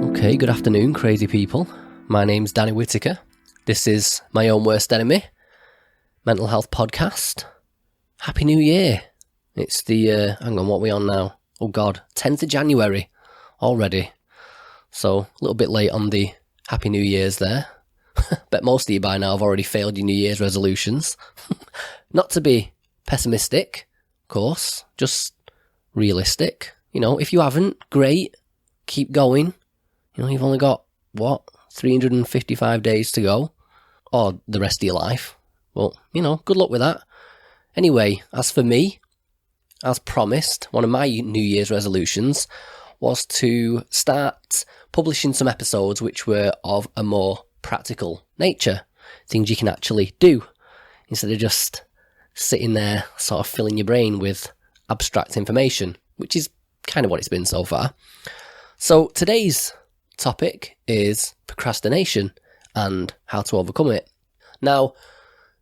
Okay, good afternoon, crazy people. My name's Danny Whittaker. This is My Own Worst Enemy, mental health podcast. Happy New Year. It's the, hang on, what are we on now? Oh God, 10th of January already. So, a little bit late on the Happy New Year's there. Bet most of you by now have already failed your New Year's resolutions. Not to be pessimistic, of course, just realistic. You know, if you haven't, great, keep going. You know, you've only got, 355 days to go, or the rest of your life. Well, you know, good luck with that. Anyway, as for me, as promised, one of my New Year's resolutions was to start publishing some episodes which were of a more practical nature. Things you can actually do, instead of just sitting there sort of filling your brain with abstract information, which is kind of what it's been so far. So today's topic is procrastination and how to overcome it. Now,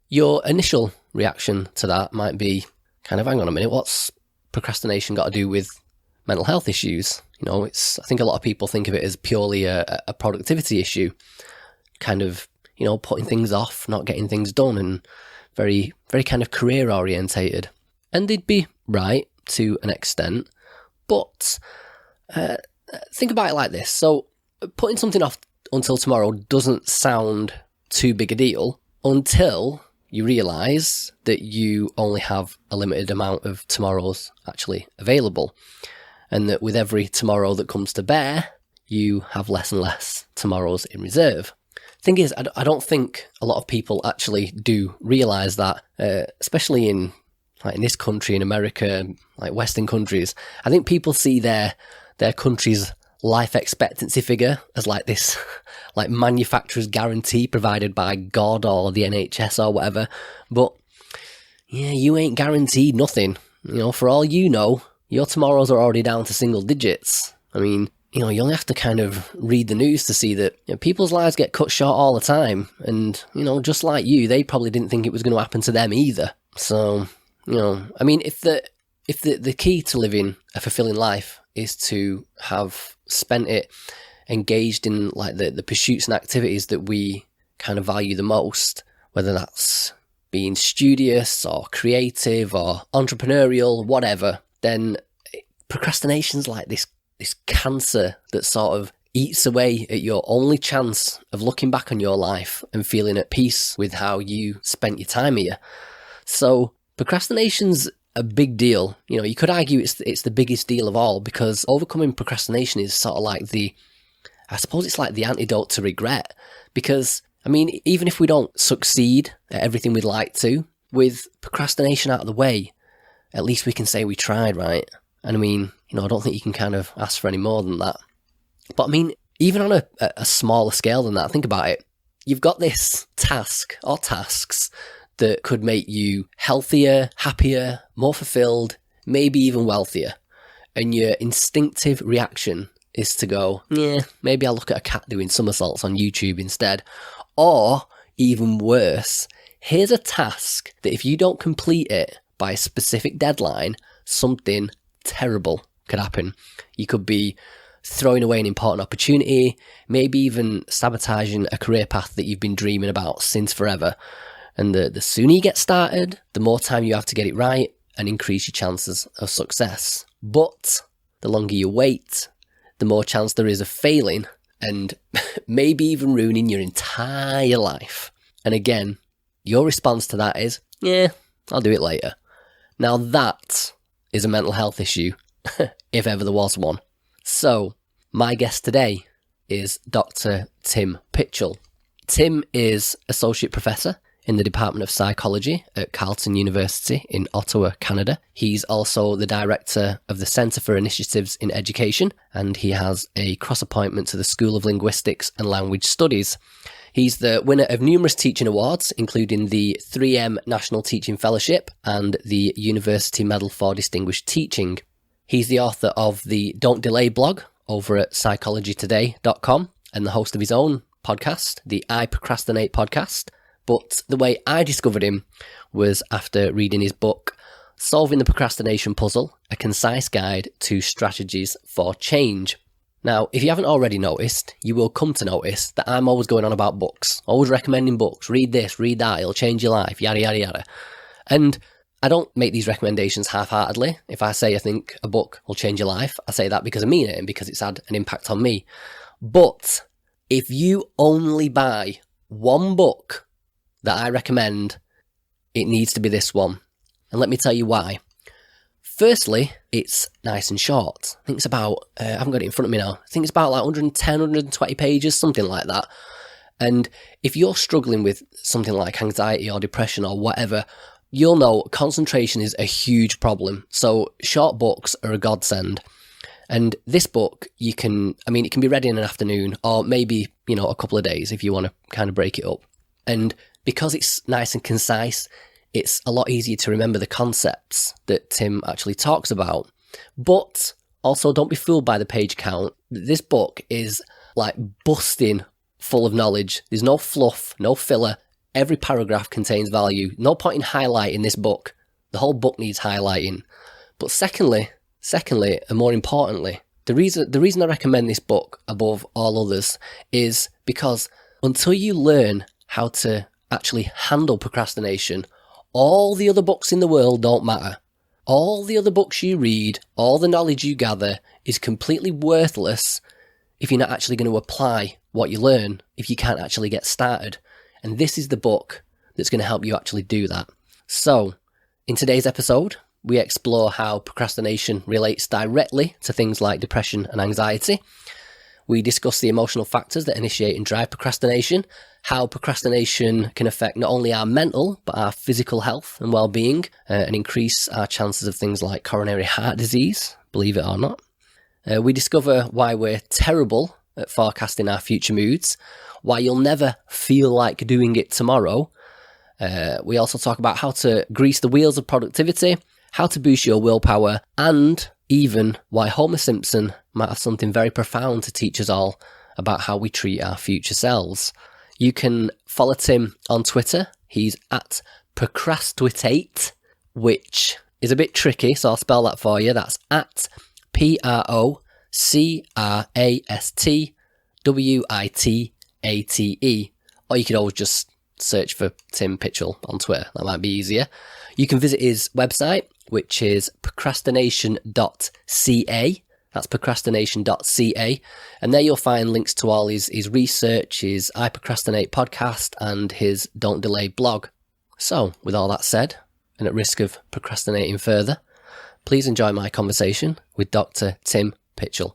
your initial reaction to that might be kind of, hang on a minute, what's procrastination got to do with mental health issues? You know, I think a lot of people think of it as purely a productivity issue, kind of, you know, putting things off, not getting things done, and very, very kind of career orientated. And they'd be right to an extent, but think about it like this. So putting something off until tomorrow doesn't sound too big a deal until you realise that you only have a limited amount of tomorrows actually available, and that with every tomorrow that comes to bear, you have less and less tomorrows in reserve. Thing is, I don't think a lot of people actually do realise that, especially in this country, in America, like Western countries. I think people see their country's life expectancy figure as like this like manufacturer's guarantee provided by God or the NHS or whatever. But yeah, you ain't guaranteed nothing. You know, for all you know, your tomorrows are already down to single digits. I mean, you know, you only have to kind of read the news to see that, you know, people's lives get cut short all the time. And, you know, just like you, they probably didn't think it was going to happen to them either. So, you know, I mean, if the key to living a fulfilling life is to have spent it engaged in like the pursuits and activities that we kind of value the most, whether that's being studious or creative or entrepreneurial, whatever, then procrastination's like this cancer that sort of eats away at your only chance of looking back on your life and feeling at peace with how you spent your time here. So procrastination's a big deal. You know, you could argue it's the biggest deal of all, because overcoming procrastination is sort of like I suppose it's like the antidote to regret. Because, I mean, even if we don't succeed at everything we'd like to, with procrastination out of the way, at least we can say we tried, right? And I mean, you know, I don't think you can kind of ask for any more than that. But I mean, even on a smaller scale than that, think about it. You've got this task or tasks that could make you healthier, happier, more fulfilled, maybe even wealthier. And your instinctive reaction is to go, yeah, maybe I'll look at a cat doing somersaults on YouTube instead. Or, even worse, here's a task that if you don't complete it by a specific deadline, something terrible could happen. You could be throwing away an important opportunity, maybe even sabotaging a career path that you've been dreaming about since forever. And the sooner you get started, the more time you have to get it right and increase your chances of success. But the longer you wait, the more chance there is of failing and maybe even ruining your entire life. And again, your response to that is, yeah, I'll do it later. Now that is a mental health issue, if ever there was one. So, my guest today is Dr. Tim Pychyl. Tim is Associate Professor in the Department of Psychology at Carleton University in Ottawa, Canada. He's also the Director of the Centre for Initiatives in Education, and he has a cross-appointment to the School of Linguistics and Language Studies. He's the winner of numerous teaching awards, including the 3M National Teaching Fellowship and the University Medal for Distinguished Teaching. He's the author of the Don't Delay blog over at psychologytoday.com and the host of his own podcast, the I Procrastinate podcast. But the way I discovered him was after reading his book, Solving the Procrastination Puzzle, A Concise Guide to Strategies for Change. Now, if you haven't already noticed, you will come to notice that I'm always going on about books, always recommending books. Read this, read that, it'll change your life, yada, yada, yada. And I don't make these recommendations half-heartedly. If I say I think a book will change your life, I say that because I mean it and because it's had an impact on me. But if you only buy one book that I recommend, it needs to be this one. And let me tell you why. Firstly, it's nice and short. I think it's about, I haven't got it in front of me now. I think it's about like 110, 120 pages, something like that. And if you're struggling with something like anxiety or depression or whatever, you'll know concentration is a huge problem. So short books are a godsend. And this book, it can be read in an afternoon or maybe, a couple of days if you want to kind of break it up. And because it's nice and concise, it's a lot easier to remember the concepts that Tim actually talks about. But also don't be fooled by the page count. This book is like busting full of knowledge. There's no fluff, no filler. Every paragraph contains value. No point in highlighting this book. The whole book needs highlighting. But secondly, and more importantly, the reason I recommend this book above all others is because until you learn how to actually handle procrastination, all the other books in the world don't matter. All the other books you read, all the knowledge you gather is completely worthless if you're not actually going to apply what you learn, if you can't actually get started. And this is the book that's going to help you actually do that. So, in today's episode, we explore how procrastination relates directly to things like depression and anxiety. We discuss the emotional factors that initiate and drive procrastination, how procrastination can affect not only our mental, but our physical health and well-being, and increase our chances of things like coronary heart disease, believe it or not. We discover why we're terrible at forecasting our future moods, why you'll never feel like doing it tomorrow. We also talk about how to grease the wheels of productivity, how to boost your willpower, and even why Homer Simpson might have something very profound to teach us all about how we treat our future selves. You can follow Tim on Twitter. He's at Procrastinate, which is a bit tricky, so I'll spell that for you. That's at PROCRASTWITATE. Or you could always just search for Tim Pychyl on Twitter. That might be easier. You can visit his website, which is procrastination.ca. That's procrastination.ca. And there you'll find links to all his research, his I Procrastinate podcast, and his Don't Delay blog. So, with all that said, and at risk of procrastinating further, please enjoy my conversation with Dr. Tim Pychyl.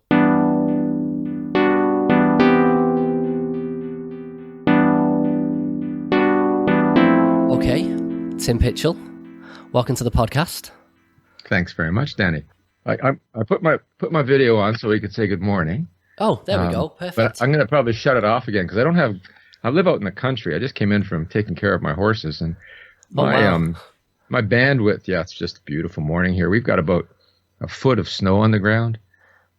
Okay, Tim Pychyl, welcome to the podcast. Thanks very much, Danny. I put my video on so we could say good morning. Oh, there we go. Perfect. But I'm going to probably shut it off again because I live out in the country. I just came in from taking care of my horses, and my bandwidth, it's just a beautiful morning here. We've got about a foot of snow on the ground,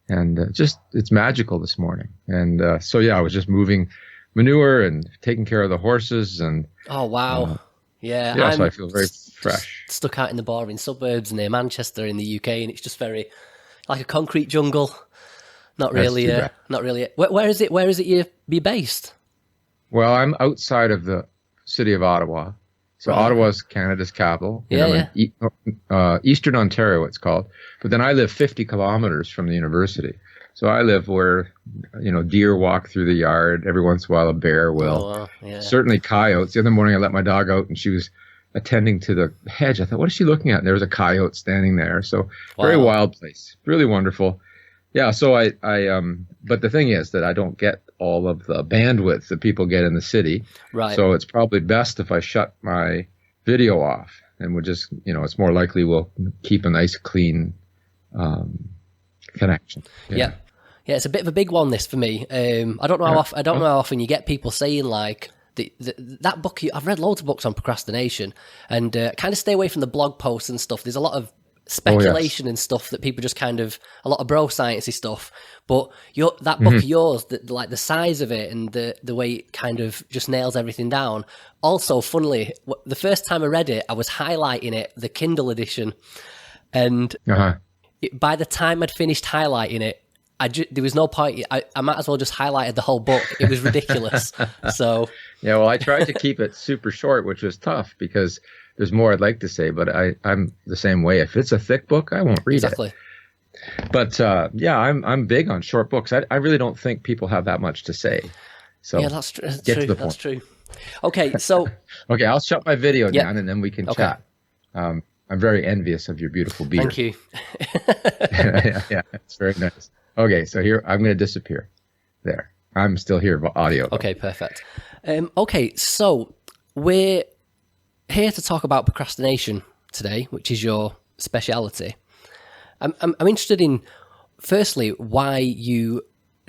and it's magical this morning. And I was just moving manure and taking care of the horses. And oh, wow. So I feel very fresh. Stuck out in the boring suburbs near Manchester in the UK, and it's just very like a concrete jungle. Not really. Where is it? Where is it you be based? Well, I'm outside of the city of Ottawa. So right. Ottawa's Canada's capital. Eastern Ontario, it's called. But then I live 50 kilometers from the university. So I live where, deer walk through the yard. Every once in a while, a bear will. Oh, yeah. Certainly coyotes. The other morning, I let my dog out, and she was attending to the hedge. I thought, what is she looking at? And there was a coyote standing there. So very wild place. Really wonderful. Yeah, so I but the thing is that I don't get all of the bandwidth that people get in the city. Right. So it's probably best if I shut my video off, and we'll just, it's more likely we'll keep a nice, clean connection. Yeah, it's a bit of a big one, this, for me. I don't know how often you get people saying like that book. I've read loads of books on procrastination, and kind of stay away from the blog posts and stuff. There's a lot of speculation and stuff that people just kind of, a lot of bro sciencey stuff. But that book of yours, like the size of it and the way it kind of just nails everything down. Also, funnily, the first time I read it, I was highlighting it, the Kindle edition, and by the time I'd finished highlighting it, there was no point. I might as well just highlighted the whole book. It was ridiculous. So yeah, well, I tried to keep it super short, which was tough because there's more I'd like to say, but I'm the same way. If it's a thick book, I won't read exactly. it. But yeah, I'm big on short books. I really don't think people have that much to say. So yeah, that's true. That's true. Okay, so okay, I'll shut my video down and then we can chat. I'm very envious of your beautiful beard. Thank you. yeah, it's very nice. Okay, so here I'm going to disappear. There, I'm still here. Audio. Though. Okay, perfect. Okay, so we're here to talk about procrastination today, which is your speciality. I'm interested in, firstly, why you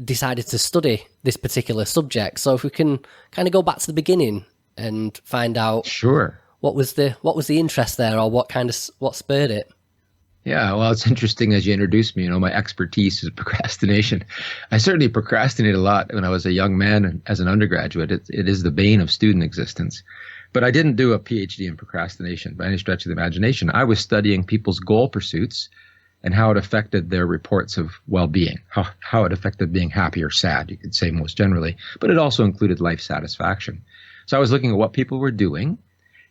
decided to study this particular subject. So if we can kind of go back to the beginning and find out, sure, what was the interest there, or what spurred it? Yeah, well, it's interesting as you introduced me. My expertise is procrastination. I certainly procrastinated a lot when I was a young man and as an undergraduate. It is the bane of student existence. But I didn't do a PhD in procrastination by any stretch of the imagination. I was studying people's goal pursuits and how it affected their reports of well-being, how it affected being happy or sad, you could say most generally. But it also included life satisfaction. So I was looking at what people were doing,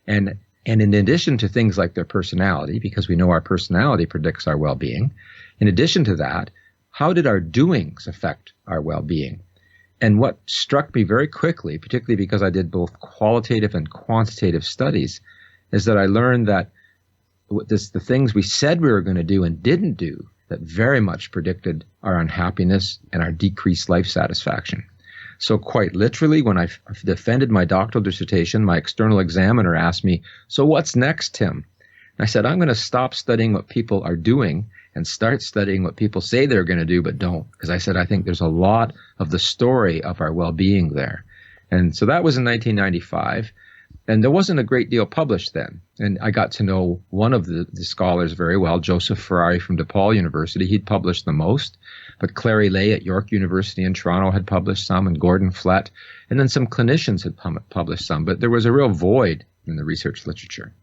and in addition to things like their personality, because we know our personality predicts our well-being, in addition to that, how did our doings affect our well-being? And what struck me very quickly, particularly because I did both qualitative and quantitative studies, is that I learned that the things we said we were going to do and didn't do that very much predicted our unhappiness and our decreased life satisfaction. So quite literally, when I defended my doctoral dissertation, my external examiner asked me, "So what's next, Tim?" And I said, "I'm going to stop studying what people are doing and start studying what people say they're going to do but don't." Because I said, I think there's a lot of the story of our well-being there. And so that was in 1995. And there wasn't a great deal published then. And I got to know one of the scholars very well, Joseph Ferrari from DePaul University. He'd published the most. But Clary Lay at York University in Toronto had published some, and Gordon Flett. And then some clinicians had published some. But there was a real void in the research literature.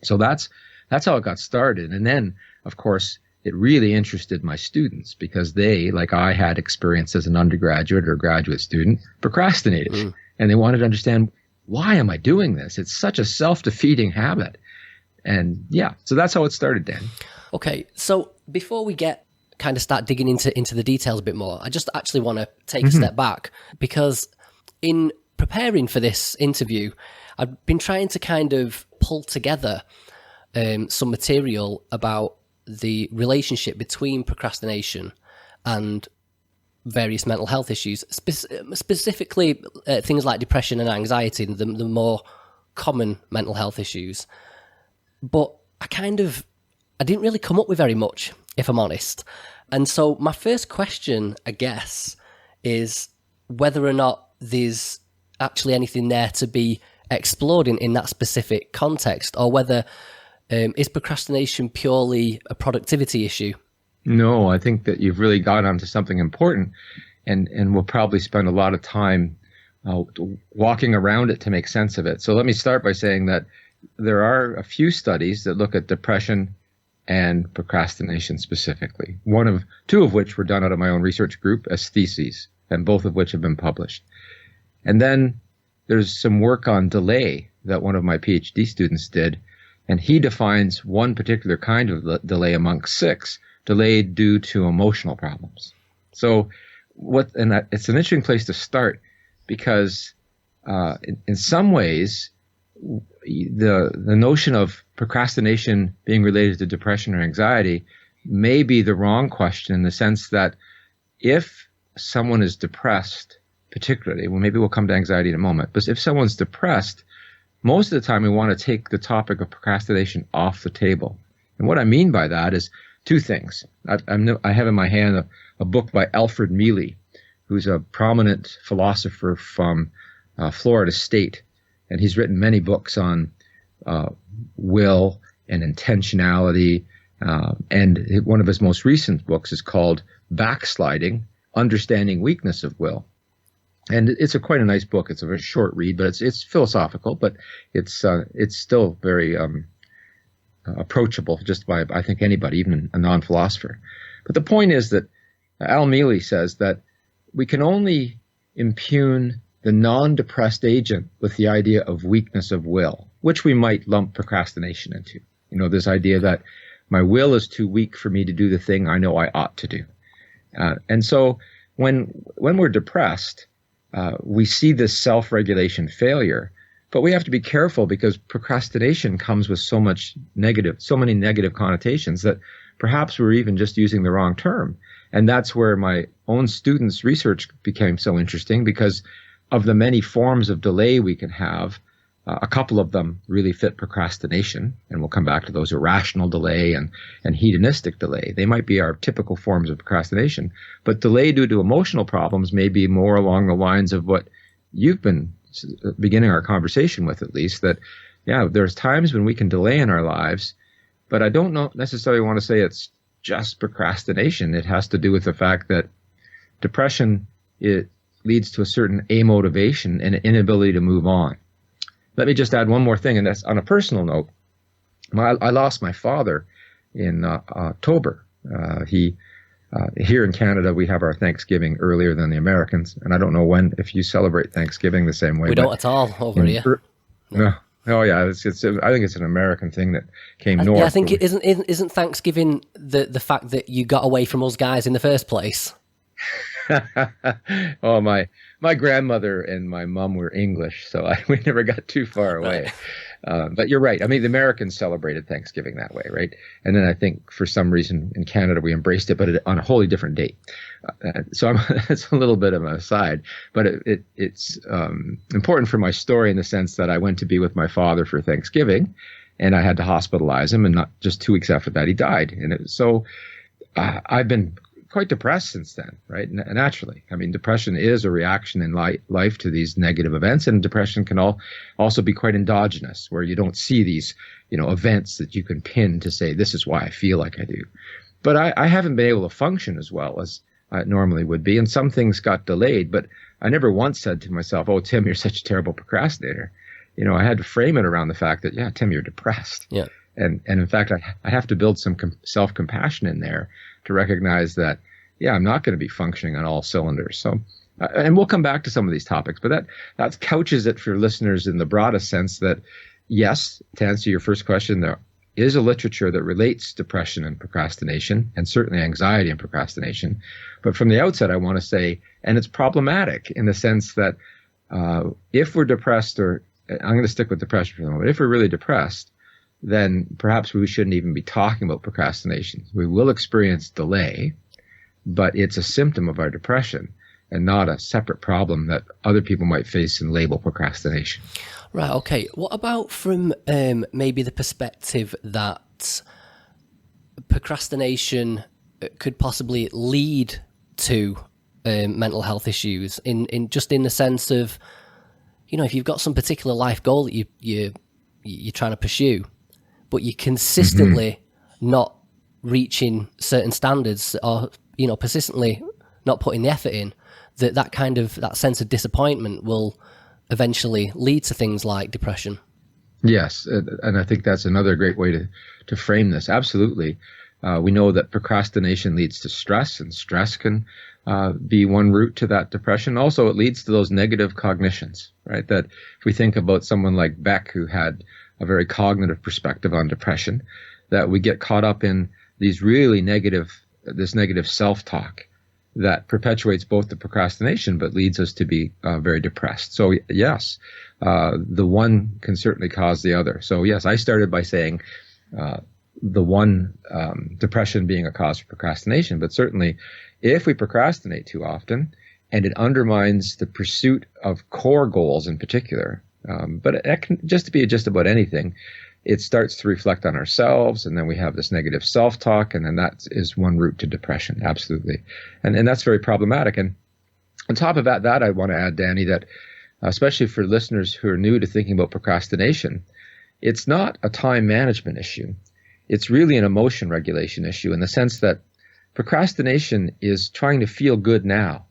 So that's how it got started. And then, of course, it really interested my students because they, like I had experience as an undergraduate or graduate student, procrastinated. And they wanted to understand, why am I doing this? It's such a self-defeating habit. And yeah, so that's how it started, Dan. Okay, so before we start digging into the details a bit more, I just actually want to take a step back, because in preparing for this interview, I've been trying to kind of pull together some material about the relationship between procrastination and various mental health issues, specifically things like depression and anxiety, the more common mental health issues. But I didn't really come up with very much, if I'm honest. And so my first question, I guess, is whether or not there's actually anything there to be explored in that specific context, or whether is procrastination purely a productivity issue? No, I think that you've really got onto something important, and we'll probably spend a lot of time walking around it to make sense of it. So let me start by saying that there are a few studies that look at depression and procrastination specifically. Two of which were done out of my own research group as theses, and both of which have been published. And then there's some work on delay that one of my PhD students did, and he defines one particular kind of delay amongst 6. Delayed due to emotional problems. So it's an interesting place to start, because in some ways the notion of procrastination being related to depression or anxiety may be the wrong question, in the sense that if someone is depressed, particularly, well, maybe we'll come to anxiety in a moment, but if someone's depressed, most of the time we want to take the topic of procrastination off the table. And what I mean by that is two things. I have in my hand a book by Alfred Mealy, who's a prominent philosopher from Florida State. And he's written many books on will and intentionality. And one of his most recent books is called Backsliding, Understanding Weakness of Will. And it's quite a nice book. It's a very short read, but it's philosophical, but it's still very approachable just by, I think, anybody, even a non-philosopher. But the point is that Al Mealy says that we can only impugn the non-depressed agent with the idea of weakness of will, which we might lump procrastination into. This idea that my will is too weak for me to do the thing I know I ought to do. And so when we're depressed, we see this self-regulation failure, but we have to be careful because procrastination comes with so many negative connotations that perhaps we're even just using the wrong term. And that's where my own students' research became so interesting, because of the many forms of delay we can have, a couple of them really fit procrastination, and we'll come back to those: irrational delay and hedonistic delay. They might be our typical forms of procrastination, but delay due to emotional problems may be more along the lines of what you've been beginning our conversation with, at least, that, there's times when we can delay in our lives, but I don't necessarily want to say it's just procrastination. It has to do with the fact that depression, it leads to a certain amotivation and an inability to move on. Let me just add one more thing, and that's on a personal note. I lost my father in October. Here in Canada, we have our Thanksgiving earlier than the Americans, and I don't know if you celebrate Thanksgiving the same way. We don't at all over here. No. Oh yeah, I think it's an American thing that came north. Yeah, I think it isn't Thanksgiving the fact that you got away from us guys in the first place. Oh, my grandmother and my mom were English, so we never got too far away. But you're right. I mean, the Americans celebrated Thanksgiving that way, right? And then I think for some reason in Canada we embraced it, but on a wholly different date. So it's a little bit of an aside, but it's important for my story in the sense that I went to be with my father for Thanksgiving, and I had to hospitalize him, and not just 2 weeks after that he died. And so I've been quite depressed since then, right? Naturally. I mean, depression is a reaction in life to these negative events, and depression can also be quite endogenous, where you don't see these, events that you can pin to say, this is why I feel like I do. But I haven't been able to function as well as I normally would be, and some things got delayed, but I never once said to myself, oh, Tim, you're such a terrible procrastinator. I had to frame it around the fact that, yeah, Tim, you're depressed. Yeah. And in fact, I have to build some self-compassion in there to recognize that, yeah, I'm not going to be functioning on all cylinders. So, and we'll come back to some of these topics, but that couches it for listeners in the broadest sense that, yes, to answer your first question, there is a literature that relates depression and procrastination, and certainly anxiety and procrastination. But from the outset, I want to say, and it's problematic in the sense that if we're depressed, or I'm going to stick with depression for the moment, if we're really depressed, then perhaps we shouldn't even be talking about procrastination. We will experience delay, but it's a symptom of our depression and not a separate problem that other people might face and label procrastination. Right, okay. What about from maybe the perspective that procrastination could possibly lead to mental health issues in the sense of, if you've got some particular life goal that you're trying to pursue, but you're consistently not reaching certain standards, or persistently not putting the effort in, that sense of disappointment will eventually lead to things like depression. Yes, and I think that's another great way to frame this. Absolutely. We know that procrastination leads to stress, and stress can be one route to that depression. Also, it leads to those negative cognitions, right? That if we think about someone like Beck, who had a very cognitive perspective on depression, that we get caught up in this negative self-talk that perpetuates both the procrastination but leads us to be very depressed. So yes, the one can certainly cause the other. So yes, I started by saying the one, depression being a cause for procrastination, but certainly if we procrastinate too often and it undermines the pursuit of core goals in particular, but it can just be just about anything, it starts to reflect on ourselves, and then we have this negative self-talk, and then that is one route to depression, absolutely. And that's very problematic. And on top of that, I want to add, Danny, that especially for listeners who are new to thinking about procrastination, it's not a time management issue. It's really an emotion regulation issue, in the sense that procrastination is trying to feel good now.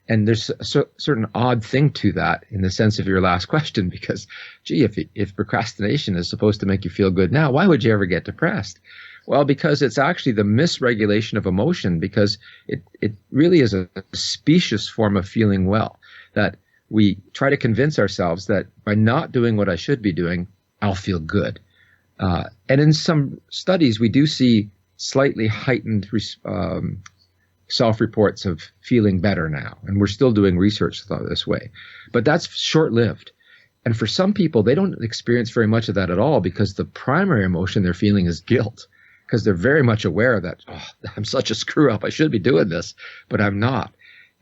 And there's a certain odd thing to that in the sense of your last question, because, gee, if procrastination is supposed to make you feel good now, why would you ever get depressed? Well, because it's actually the misregulation of emotion, because it really is a specious form of feeling well, that we try to convince ourselves that by not doing what I should be doing, I'll feel good. And in some studies, we do see slightly heightened self-reports of feeling better now. And we're still doing research this way. But that's short-lived. And for some people, they don't experience very much of that at all, because the primary emotion they're feeling is guilt, because they're very much aware that, I'm such a screw up. I should be doing this, but I'm not.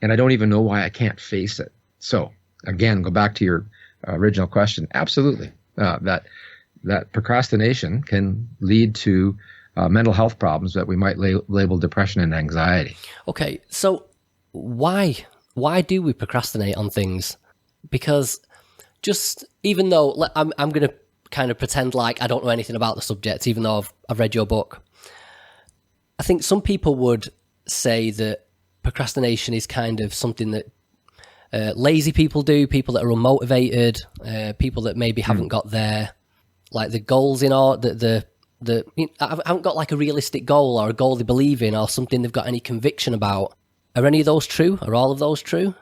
And I don't even know why I can't face it. So again, go back to your original question. Absolutely. That procrastination can lead to mental health problems that we might label depression and anxiety. Okay, so why do we procrastinate on things? Because just even though I'm going to kind of pretend like I don't know anything about the subject, even though I've read your book, I think some people would say that procrastination is kind of something that lazy people do, people that are unmotivated, people that maybe haven't got their the goals in order, haven't got like a realistic goal or a goal they believe in or something they've got any conviction about. Are any of those true? Are all of those true?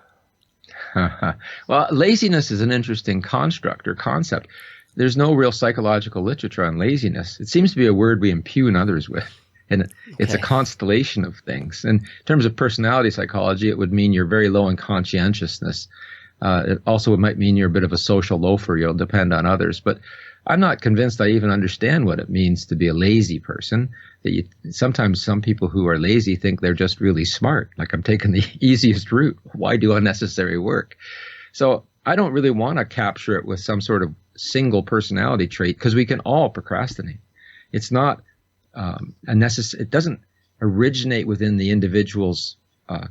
Well, laziness is an interesting construct or concept. There's no real psychological literature on laziness. It seems to be a word we impugn others with. And it's a constellation of things. And in terms of personality psychology, it would mean you're very low in conscientiousness. It also might mean you're a bit of a social loafer. You'll depend on others. But I'm not convinced I even understand what it means to be a lazy person. Sometimes some people who are lazy think they're just really smart, like I'm taking the easiest route. Why do unnecessary work? So I don't really want to capture it with some sort of single personality trait, because we can all procrastinate. It's not it doesn't originate within the individual's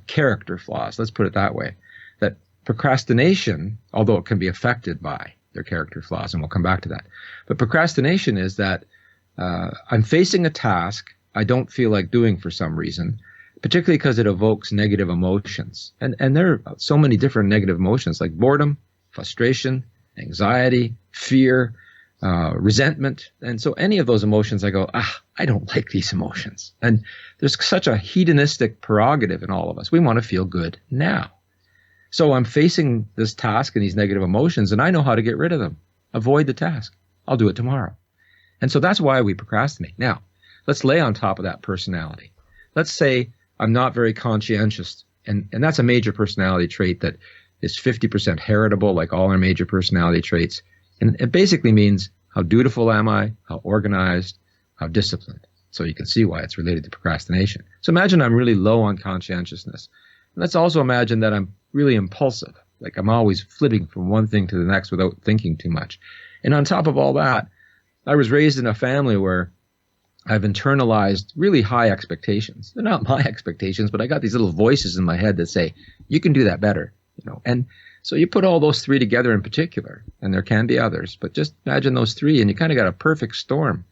character flaws. Let's put it that way. That procrastination, although it can be affected by their character flaws, and we'll come back to that. But procrastination is that I'm facing a task I don't feel like doing for some reason, particularly because it evokes negative emotions. And there are so many different negative emotions like boredom, frustration, anxiety, fear, resentment. And so any of those emotions, I go, I don't like these emotions. And there's such a hedonistic prerogative in all of us. We want to feel good now. So I'm facing this task and these negative emotions, and I know how to get rid of them. Avoid the task. I'll do it tomorrow. And so that's why we procrastinate. Now, let's lay on top of that personality. Let's say I'm not very conscientious, and that's a major personality trait that is 50% heritable, like all our major personality traits. And it basically means, how dutiful am I? How organized? How disciplined? So you can see why it's related to procrastination. So imagine I'm really low on conscientiousness. And let's also imagine that I'm really impulsive. Like I'm always flipping from one thing to the next without thinking too much. And on top of all that, I was raised in a family where I've internalized really high expectations. They're not my expectations, but I got these little voices in my head that say, you can do that better. And so you put all those three together in particular, and there can be others, but just imagine those three and you kind of got a perfect storm.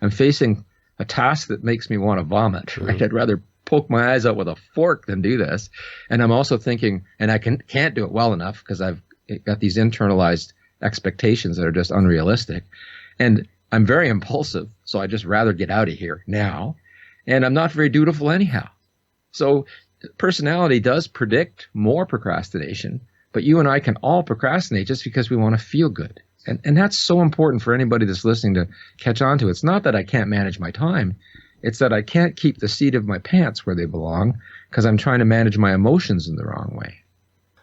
I'm facing a task that makes me want to vomit, right? I'd rather poke my eyes out with a fork than do this. And I'm also thinking, and I can't do it well enough because I've got these internalized expectations that are just unrealistic. And I'm very impulsive, so I just rather get out of here now. And I'm not very dutiful anyhow. So personality does predict more procrastination, but you and I can all procrastinate just because we want to feel good. And that's so important for anybody that's listening to catch on to. It's not that I can't manage my time. It's that I can't keep the seat of my pants where they belong because I'm trying to manage my emotions in the wrong way.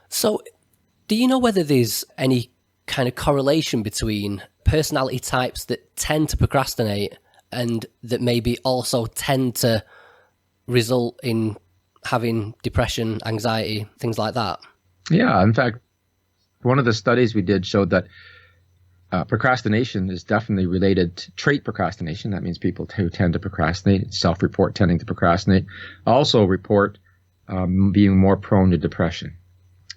So do you know whether there's any kind of correlation between personality types that tend to procrastinate and that maybe also tend to result in having depression, anxiety, things like that? Yeah, in fact, one of the studies we did showed that procrastination is definitely related to trait procrastination. That means people who tend to procrastinate, self-report tending to procrastinate, also report being more prone to depression.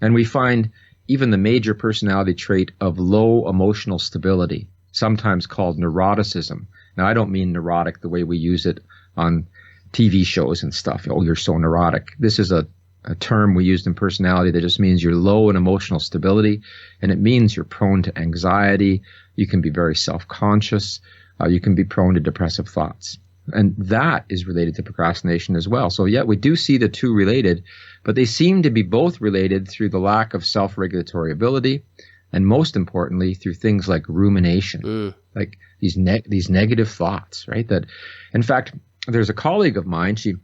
And we find even the major personality trait of low emotional stability, sometimes called neuroticism. Now, I don't mean neurotic the way we use it on TV shows and stuff. Oh, you're so neurotic. This is a term we used in personality that just means you're low in emotional stability, and it means you're prone to anxiety. You can be very self-conscious. You can be prone to depressive thoughts. And that is related to procrastination as well. So yeah, we do see the two related, but they seem to be both related through the lack of self-regulatory ability, and most importantly, through things like rumination, like these negative thoughts, right? That, in fact, there's a colleague of mine. She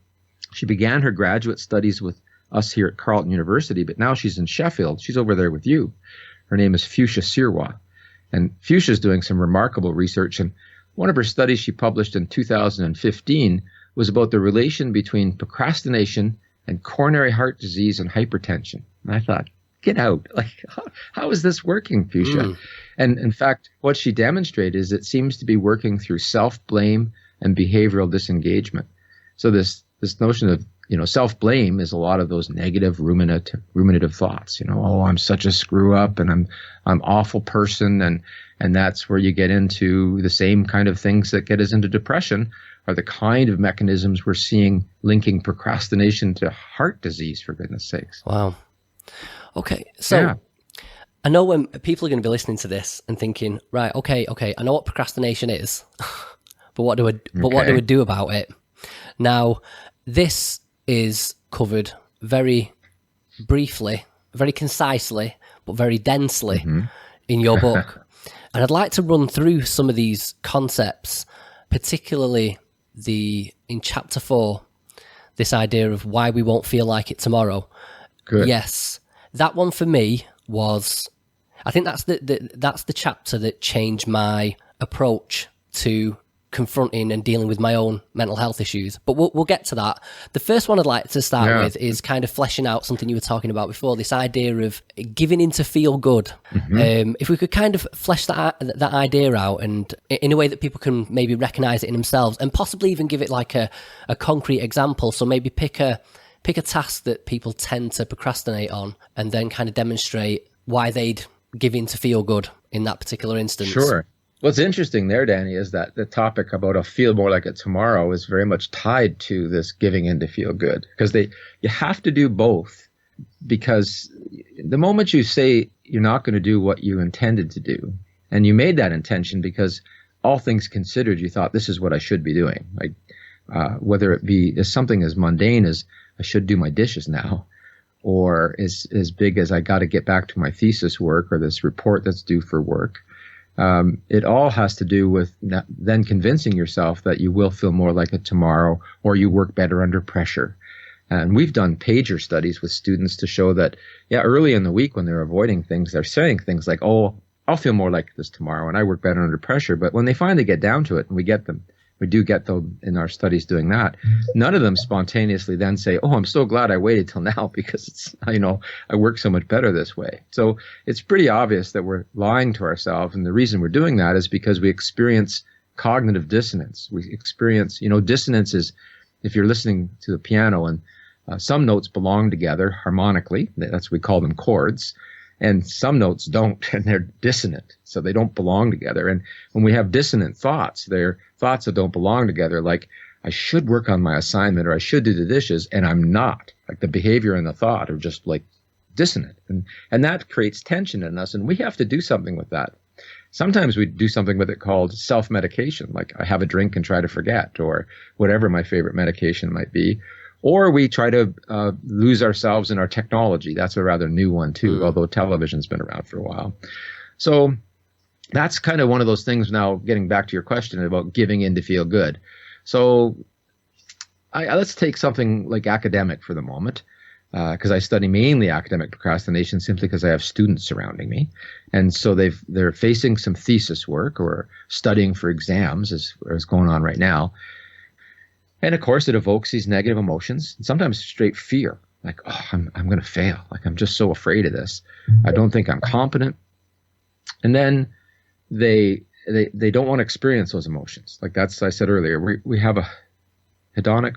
began her graduate studies with us here at Carleton University, but now she's in Sheffield. She's over there with you. Her name is Fuchsia Sirwa. And Fuchsia's doing some remarkable research. And one of her studies she published in 2015 was about the relation between procrastination and coronary heart disease and hypertension. And I thought, get out. Like, how is this working, Fuchsia? And in fact, what she demonstrated is it seems to be working through self-blame and behavioral disengagement. So this notion of, self-blame is a lot of those negative ruminative thoughts. Oh, I'm such a screw up, and I'm an awful person, and that's where you get into the same kind of things that get us into depression, are the kind of mechanisms we're seeing linking procrastination to heart disease, for goodness sakes. Wow. Okay, so I know when people are going to be listening to this and thinking, right, okay, I know what procrastination is, but what do I do about it? Now, this is covered very briefly, very concisely, but very densely in your book. And I'd like to run through some of these concepts, particularly in chapter 4, this idea of why we won't feel like it tomorrow. Good. Yes, that one for me was, I think that's the chapter that changed my approach to confronting and dealing with my own mental health issues. But we'll get to that. The first one I'd like to start with is kind of fleshing out something you were talking about before, this idea of giving in to feel good. If we could kind of flesh that idea out, and in a way that people can maybe recognize it in themselves, and possibly even give it like a concrete example. So maybe pick a task that people tend to procrastinate on, and then kind of demonstrate why they'd give in to feel good in that particular instance. Sure. What's interesting there, Danny, is that the topic about I'll feel more like it tomorrow is very much tied to this giving in to feel good, because you have to do both, because the moment you say you're not going to do what you intended to do, and you made that intention because all things considered, you thought this is what I should be doing, like whether it be as something as mundane as I should do my dishes now, or as big as I got to get back to my thesis work or this report that's due for work. It all has to do with then convincing yourself that you will feel more like it tomorrow, or you work better under pressure. And we've done pager studies with students to show that, early in the week when they're avoiding things, they're saying things like, oh, I'll feel more like this tomorrow and I work better under pressure. But when they finally get down to it, and we do get them in our studies doing that, none of them spontaneously then say, oh, I'm so glad I waited till now because it's, I work so much better this way. So it's pretty obvious that we're lying to ourselves. And the reason we're doing that is because we experience cognitive dissonance. We experience, dissonance is if you're listening to the piano and some notes belong together harmonically. That's, we call them chords. And some notes don't, and they're dissonant, so they don't belong together. And when we have dissonant thoughts, they're thoughts that don't belong together, like I should work on my assignment or I should do the dishes, and I'm not. Like the behavior and the thought are just like dissonant. And that creates tension in us, and we have to do something with that. Sometimes we do something with it called self-medication, like I have a drink and try to forget, or whatever my favorite medication might be. Or we try to lose ourselves in our technology. That's a rather new one, too, although television's been around for a while. So that's kind of one of those things now, getting back to your question about giving in to feel good. So let's take something like academic for the moment, because I study mainly academic procrastination simply because I have students surrounding me. And so they're facing some thesis work or studying for exams, as going on right now. And of course, it evokes these negative emotions, and sometimes straight fear, like, oh, I'm going to fail. Like, I'm just so afraid of this. I don't think I'm competent. And then they don't want to experience those emotions. Like I said earlier, we have a hedonic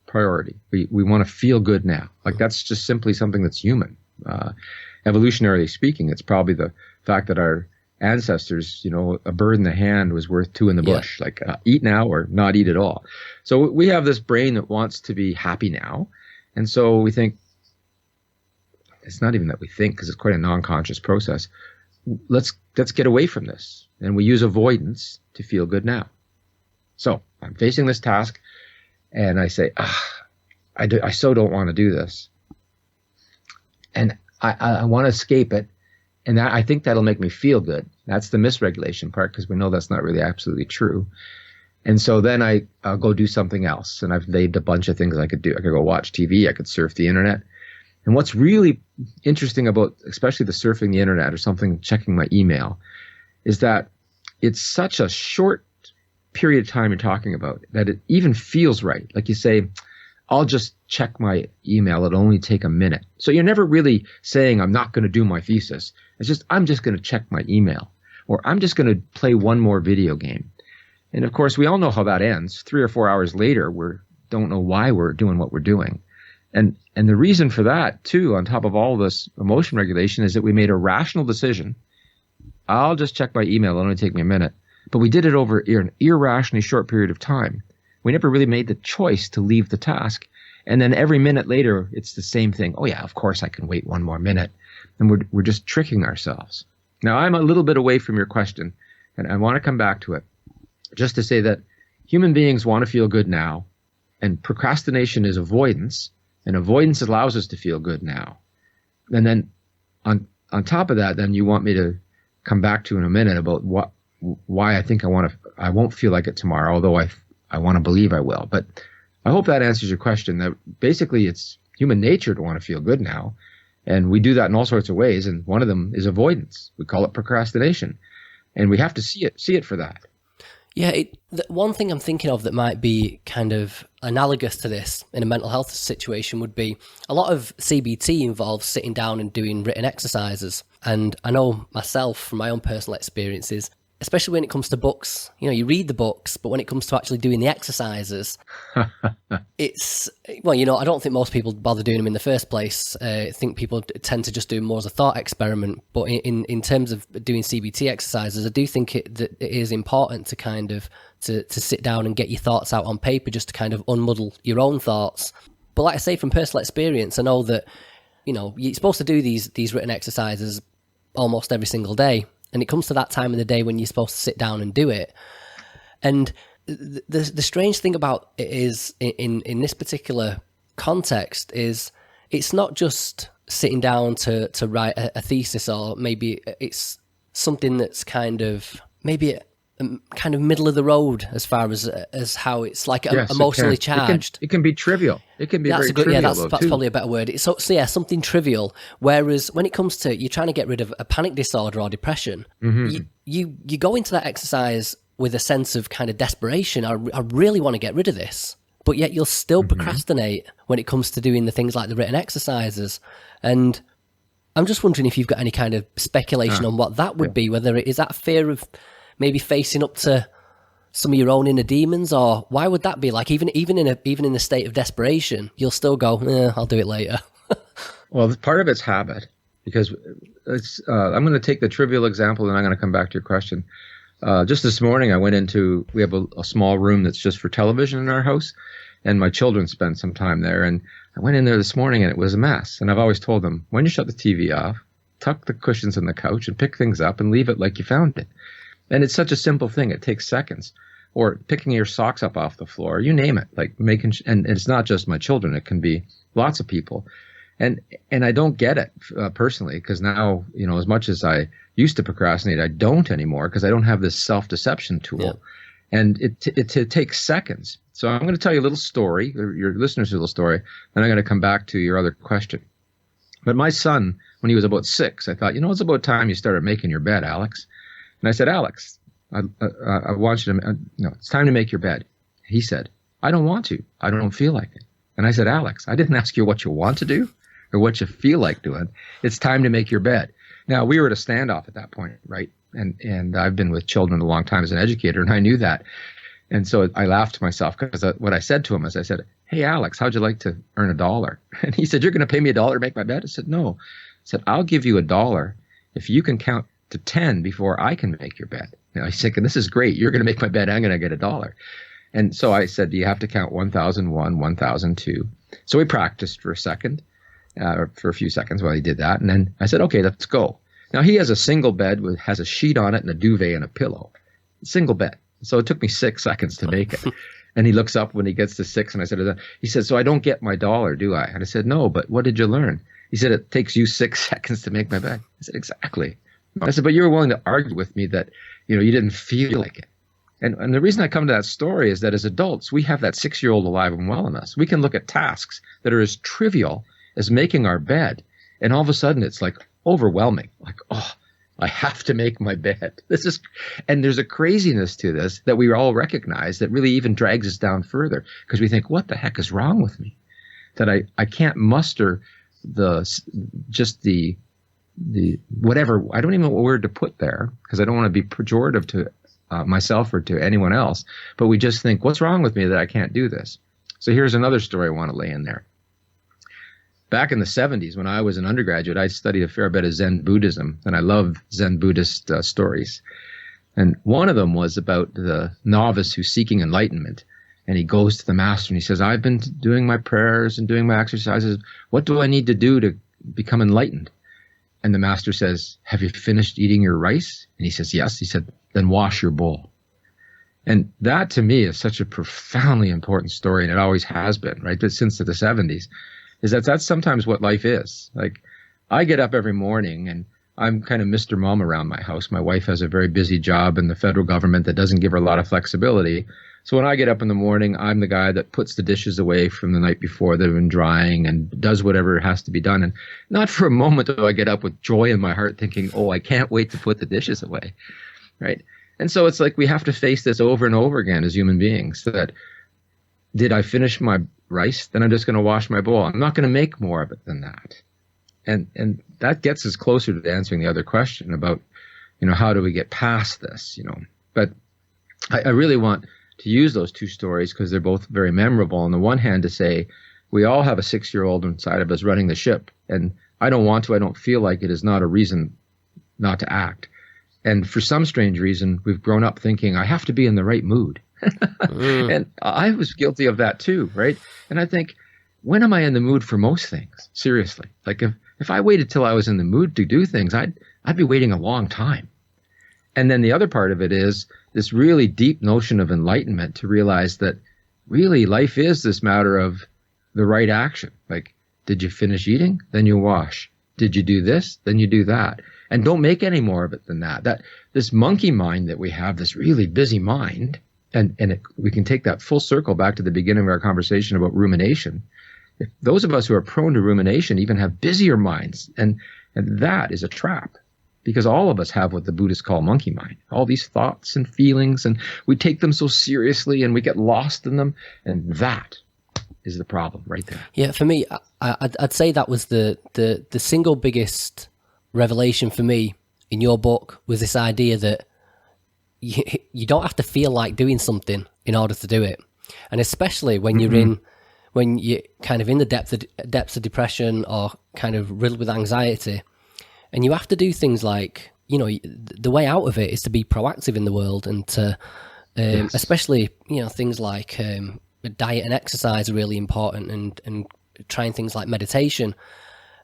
priority. We want to feel good now. Like that's just simply something that's human. Evolutionarily speaking, it's probably the fact that our ancestors, a bird in the hand was worth two in the bush, like eat now or not eat at all. So we have this brain that wants to be happy now. And so we think, it's not even that we think, because it's quite a non-conscious process. Let's get away from this. And we use avoidance to feel good now. So I'm facing this task, and I say, I so don't want to do this. And I want to escape it. And I think that'll make me feel good. That's the misregulation part, because we know that's not really absolutely true. And so then I'll go do something else. And I've named a bunch of things I could do. I could go watch TV. I could surf the internet. And what's really interesting about especially the surfing the internet or something, checking my email, is that it's such a short period of time you're talking about that it even feels right. Like you say, I'll just check my email. It'll only take a minute. So you're never really saying, I'm not going to do my thesis. It's just, I'm just going to check my email, or I'm just going to play one more video game. And of course, we all know how that ends. 3 or 4 hours later, we don't know why we're doing what we're doing. And the reason for that, too, on top of all this emotion regulation, is that we made a rational decision. I'll just check my email. It'll only take me a minute. But we did it over an irrationally short period of time. We never really made the choice to leave the task. And then every minute later, it's the same thing. Oh, yeah, of course I can wait one more minute. And we're just tricking ourselves. Now, I'm a little bit away from your question, and I want to come back to it just to say that human beings want to feel good now, and procrastination is avoidance, and avoidance allows us to feel good now. And then on top of that, then you want me to come back to in a minute about why I think I won't feel like it tomorrow, although I want to believe I will. But I hope that answers your question, that basically it's human nature to want to feel good now. And we do that in all sorts of ways. And one of them is avoidance. We call it procrastination. And we have to see it for that. Yeah, one thing I'm thinking of that might be kind of analogous to this in a mental health situation would be a lot of CBT involves sitting down and doing written exercises. And I know myself from my own personal experiences, especially when it comes to books, you read the books, but when it comes to actually doing the exercises, it's, I don't think most people bother doing them in the first place. I think people tend to just do them more as a thought experiment. But in terms of doing CBT exercises, I do think that it is important to kind of to sit down and get your thoughts out on paper, just to kind of unmuddle your own thoughts. But like I say, from personal experience, I know that, you're supposed to do these written exercises almost every single day. And it comes to that time of the day when you're supposed to sit down and do it. And the strange thing about it is, in this particular context, is it's not just sitting down to write a thesis, or maybe it's something that's kind of middle of the road as far as how it's like emotionally charged. It can be trivial. It can be very trivial. Yeah, that's probably a better word. So something trivial. Whereas when it comes to you're trying to get rid of a panic disorder or depression, you go into that exercise with a sense of kind of desperation. I really want to get rid of this, but yet you'll still procrastinate when it comes to doing the things like the written exercises. And I'm just wondering if you've got any kind of speculation on what that would be. Whether it is that fear of maybe facing up to some of your own inner demons, or why would that be? Like even in a state of desperation, you'll still go, I'll do it later. Well, part of it's habit, because I'm going to take the trivial example, and I'm going to come back to your question. Just this morning, we have a small room that's just for television in our house, and my children spend some time there. And I went in there this morning, and it was a mess. And I've always told them, when you shut the TV off, tuck the cushions in the couch and pick things up and leave it like you found it. And it's such a simple thing. It takes seconds. Or picking your socks up off the floor, you name it. Like and it's not just my children. It can be lots of people. And I don't get it personally, because now, as much as I used to procrastinate, I don't anymore, because I don't have this self-deception tool. Yeah. And it takes seconds. So I'm going to tell you a little story, or your listeners a little story, and I'm going to come back to your other question. But my son, when he was about 6, I thought, it's about time you started making your bed, Alex. And I said, Alex, I want you to, it's time to make your bed. He said, I don't want to. I don't feel like it. And I said, Alex, I didn't ask you what you want to do or what you feel like doing. It's time to make your bed. Now, we were at a standoff at that point, right? And I've been with children a long time as an educator, and I knew that. And so I laughed to myself, because what I said to him is, I said, hey, Alex, how'd you like to earn $1? And he said, you're going to pay me $1 to make my bed? I said, no. I said, I'll give you $1 if you can count to 10 before I can make your bed. He's thinking, this is great. You're going to make my bed. I'm going to get $1. And so I said, do you have to count 1001, 1002? So we practiced for a few seconds while he did that. And then I said, okay, let's go. Now he has a single bed has a sheet on it and a duvet and a pillow. Single bed. So it took me 6 seconds to make it. And he looks up when he gets to 6, and I said, he said, so I don't get my dollar, do I? And I said, no, but what did you learn? He said, it takes you 6 seconds to make my bed. I said, exactly. I said, but you were willing to argue with me that, you didn't feel like it. And the reason I come to that story is that as adults, we have that 6-year-old alive and well in us. We can look at tasks that are as trivial as making our bed, and all of a sudden it's like overwhelming. Like, oh, I have to make my bed. And there's a craziness to this that we all recognize that really even drags us down further, because we think, what the heck is wrong with me? That I can't muster the whatever, I don't even know what word to put there, because I don't want to be pejorative to myself or to anyone else, but we just think, what's wrong with me that I can't do this? So here's another story I want to lay in there. Back in the 70s, when I was an undergraduate, I studied a fair bit of Zen Buddhism, and I love Zen Buddhist stories. And one of them was about the novice who's seeking enlightenment. And he goes to the master and he says, I've been doing my prayers and doing my exercises. What do I need to do to become enlightened? And the master says, have you finished eating your rice? And he says, yes. He said, then wash your bowl. And that to me is such a profoundly important story, and it always has been, right? But since the 70s, is that's sometimes what life is. Like, I get up every morning and I'm kind of Mr. Mom around my house. My wife has a very busy job in the federal government that doesn't give her a lot of flexibility. So when I get up in the morning, I'm the guy that puts the dishes away from the night before that have been drying and does whatever has to be done. And not for a moment do I get up with joy in my heart thinking, oh, I can't wait to put the dishes away, right? And so it's like we have to face this over and over again as human beings, that did I finish my rice? Then I'm just going to wash my bowl. I'm not going to make more of it than that. And that gets us closer to answering the other question about, how do we get past this, But I really want to use those two stories because they're both very memorable. On the one hand, to say we all have a 6-year-old inside of us running the ship, and I don't feel like it is not a reason not to act. And for some strange reason, we've grown up thinking I have to be in the right mood. And I was guilty of that too, right? And I think, when am I in the mood for most things? Seriously. Like if I waited till I was in the mood to do things, I'd be waiting a long time. And then the other part of it is this really deep notion of enlightenment, to realize that really life is this matter of the right action. Like, did you finish eating? Then you wash. Did you do this? Then you do that. And don't make any more of it than that. That this monkey mind that we have, this really busy mind, we can take that full circle back to the beginning of our conversation about rumination. If those of us who are prone to rumination even have busier minds, and that is a trap, because all of us have what the Buddhists call monkey mind, all these thoughts and feelings, and we take them so seriously and we get lost in them, and that is the problem right there. Yeah, for me, I'd say that was the single biggest revelation for me in your book, was this idea that you don't have to feel like doing something in order to do it. And especially when you're kind of in the depths of depression or kind of riddled with anxiety, and you have to do things like, the way out of it is to be proactive in the world, and to, yes. Especially, things like diet and exercise are really important, and trying things like meditation.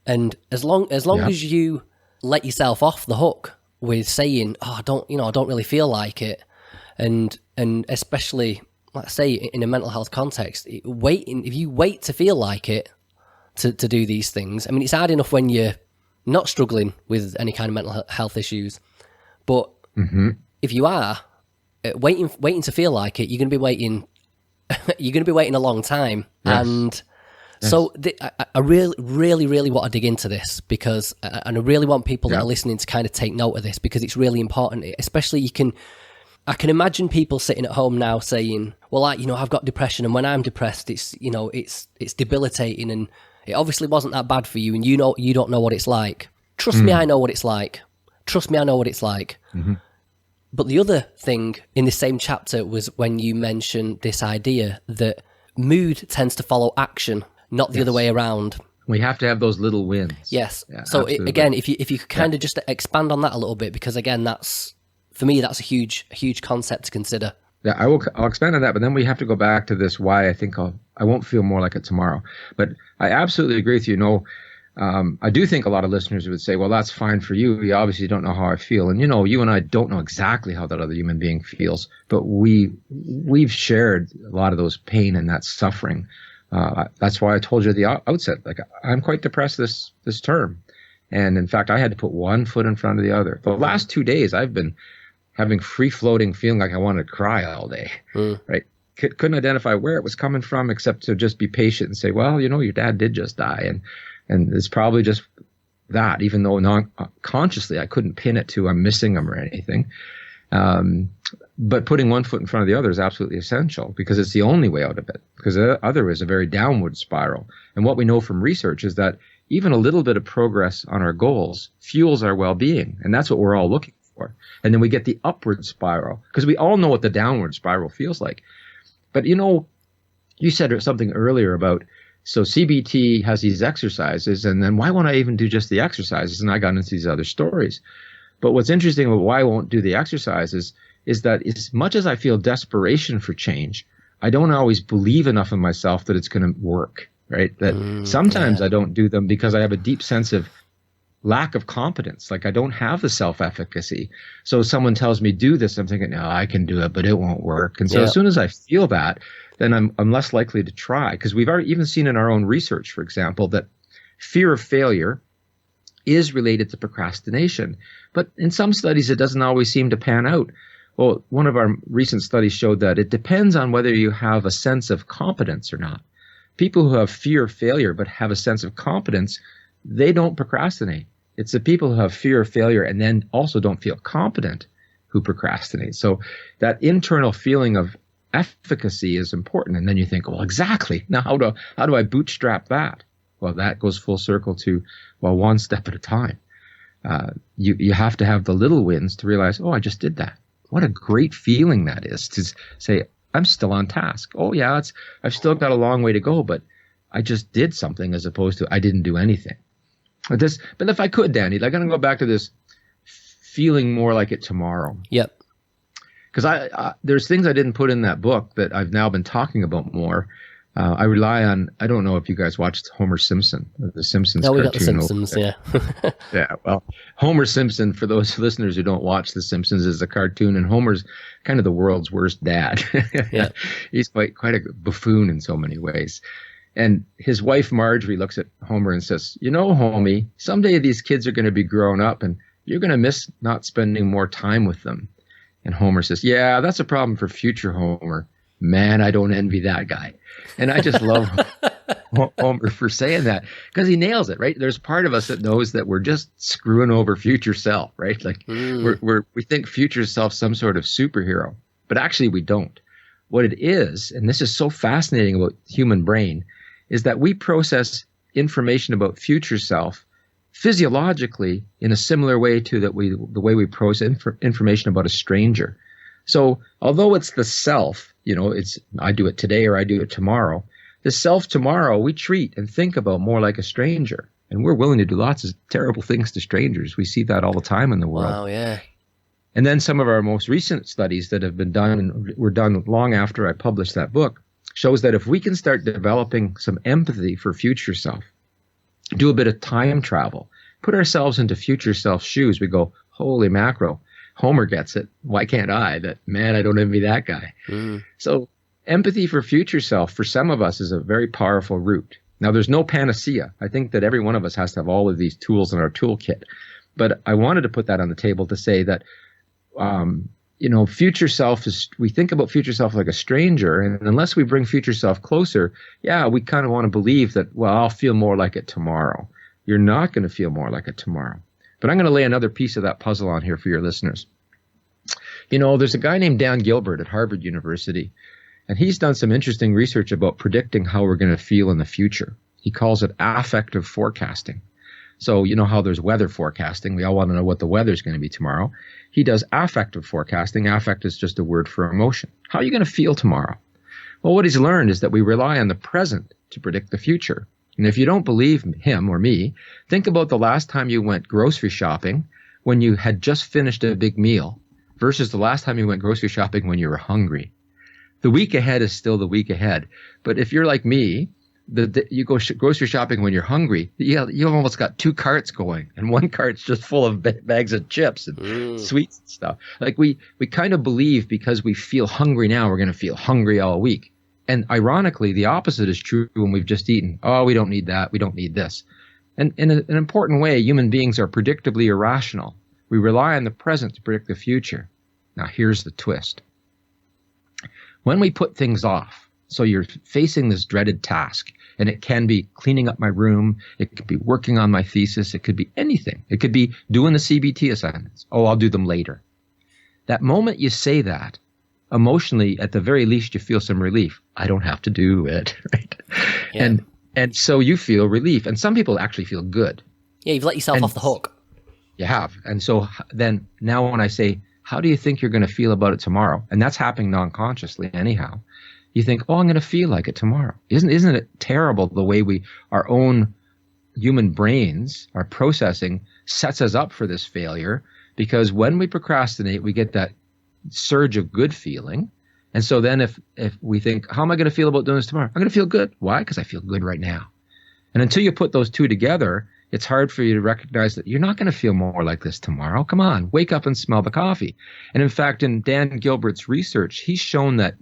And as long as you let yourself off the hook with saying, oh, I don't really feel like it. And especially, let's say in a mental health context, if you wait to feel like it to do these things, I mean, it's hard enough when you're not struggling with any kind of mental health issues. But if you are waiting to feel like it, you're going to be waiting a long time. Yes. And so I really, really, really want to dig into this, because, and I really want people that are listening to kind of take note of this, because it's really important. Especially I can imagine people sitting at home now saying, well, I've got depression, and when I'm depressed, it's debilitating, and it obviously wasn't that bad for you, and you don't know what it's like. Trust me, I know what it's like. Trust me, I know what it's like. Mm-hmm. But the other thing in the same chapter was when you mentioned this idea that mood tends to follow action, not the other way around. We have to have those little wins. Yes. Yeah, so again, if you could kind of just expand on that a little bit, because again, for me, that's a huge concept to consider. Yeah, I'll expand on that, but then we have to go back to this why I think I won't feel more like it tomorrow. But I absolutely agree with you. I do think a lot of listeners would say, well, that's fine for you. You obviously don't know how I feel. And, you and I don't know exactly how that other human being feels, but we've shared a lot of those pain and that suffering. That's why I told you at the outset, like, I'm quite depressed this term. And in fact, I had to put one foot in front of the other. The last 2 days, I've been having free-floating feeling like I wanted to cry all day, right? Couldn't identify where it was coming from except to just be patient and say, well, your dad did just die. And it's probably just that, even though non-consciously I couldn't pin it to I'm missing him or anything. But putting one foot in front of the other is absolutely essential because it's the only way out of it, because the other is a very downward spiral. And what we know from research is that even a little bit of progress on our goals fuels our well-being. And that's what we're all looking for. And then we get the upward spiral because we all know what the downward spiral feels like. But, you said something earlier about, so CBT has these exercises, and then why won't I even do just the exercises? And I got into these other stories. But what's interesting about why I won't do the exercises is that as much as I feel desperation for change, I don't always believe enough in myself that it's going to work, right? That sometimes I don't do them because I have a deep sense of lack of competence. Like I don't have the self-efficacy. So someone tells me do this, I'm thinking, no, I can do it, but it won't work. And so as soon as I feel that, then I'm less likely to try, because we've already even seen in our own research, for example, that fear of failure is related to procrastination. But in some studies, it doesn't always seem to pan out. Well, one of our recent studies showed that it depends on whether you have a sense of competence or not. People who have fear of failure but have a sense of competence, they don't procrastinate. It's the people who have fear of failure and then also don't feel competent who procrastinate. So that internal feeling of efficacy is important. And then you think, well, exactly. Now, how do I bootstrap that? Well, that goes full circle to, well, one step at a time. You have to have the little wins to realize, oh, I just did that. What a great feeling that is to say, I'm still on task. Oh, yeah, I've still got a long way to go, but I just did something as opposed to I didn't do anything. But if I could, Danny, I'm going to go back to this feeling more like it tomorrow. Yep. Because there's things I didn't put in that book that I've now been talking about more. I rely on, I don't know if you guys watched Homer Simpson, the Simpsons cartoon. Oh, we got the Simpsons, yeah. Yeah, well, Homer Simpson, for those listeners who don't watch the Simpsons, is a cartoon, and Homer's kind of the world's worst dad. Yeah. He's quite a buffoon in so many ways. And his wife, Marjorie, looks at Homer and says, Homie, someday these kids are going to be grown up, and you're going to miss not spending more time with them. And Homer says, yeah, that's a problem for future Homer. Man, I don't envy that guy. And I just love Homer for saying that because he nails it, right? There's part of us that knows that we're just screwing over future self, right? Like we think future self some sort of superhero, but actually we don't. What it is, and this is so fascinating about the human brain, is that we process information about future self physiologically in a similar way to the way we process information about a stranger. So although it's the self, it's I do it today or I do it tomorrow, the self tomorrow we treat and think about more like a stranger. And we're willing to do lots of terrible things to strangers. We see that all the time in the world. Wow, yeah. And then some of our most recent studies that have been done and were done long after I published that book shows that if we can start developing some empathy for future self, do a bit of time travel, put ourselves into future self's shoes, we go, holy mackerel, Homer gets it. Why can't I? Man, I don't envy that guy. So empathy for future self for some of us is a very powerful route. Now, there's no panacea. I think that every one of us has to have all of these tools in our toolkit. But I wanted to put that on the table to say that, future self we think about future self like a stranger. And unless we bring future self closer, we kind of want to believe that, well, I'll feel more like it tomorrow. You're not going to feel more like it tomorrow. But I'm going to lay another piece of that puzzle on here for your listeners. There's a guy named Dan Gilbert at Harvard University, and he's done some interesting research about predicting how we're going to feel in the future. He calls it affective forecasting. So how there's weather forecasting. We all want to know what the weather's going to be tomorrow. He does affective forecasting. Affect is just a word for emotion. How are you going to feel tomorrow? Well, what he's learned is that we rely on the present to predict the future. And if you don't believe him or me, think about the last time you went grocery shopping when you had just finished a big meal versus the last time you went grocery shopping when you were hungry. The week ahead is still the week ahead. But if you're like me, you go grocery shopping when you're hungry. You almost got two carts going, and one cart's just full of bags of chips and sweets and stuff. Like we kind of believe because we feel hungry now, we're going to feel hungry all week. And ironically, the opposite is true when we've just eaten. Oh, we don't need that. We don't need this. And in an important way, human beings are predictably irrational. We rely on the present to predict the future. Now, here's the twist. When we put things off, so you're facing this dreaded task, and it can be cleaning up my room, it could be working on my thesis, it could be anything. It could be doing the CBT assignments. Oh, I'll do them later. That moment you say that, emotionally, at the very least, you feel some relief. I don't have to do it, right? Yeah. And so you feel relief. And some people actually feel good. Yeah, you've let yourself off the hook. You have. And so then now when I say, how do you think you're going to feel about it tomorrow? And that's happening non-consciously anyhow. You think, oh, I'm going to feel like it tomorrow. Isn't it terrible the way our own human brains, our processing sets us up for this failure? Because when we procrastinate, we get that surge of good feeling. And so then if we think, how am I going to feel about doing this tomorrow? I'm going to feel good. Why? Because I feel good right now. And until you put those two together, it's hard for you to recognize that you're not going to feel more like this tomorrow. Come on, wake up and smell the coffee. And in fact, in Dan Gilbert's research, he's shown that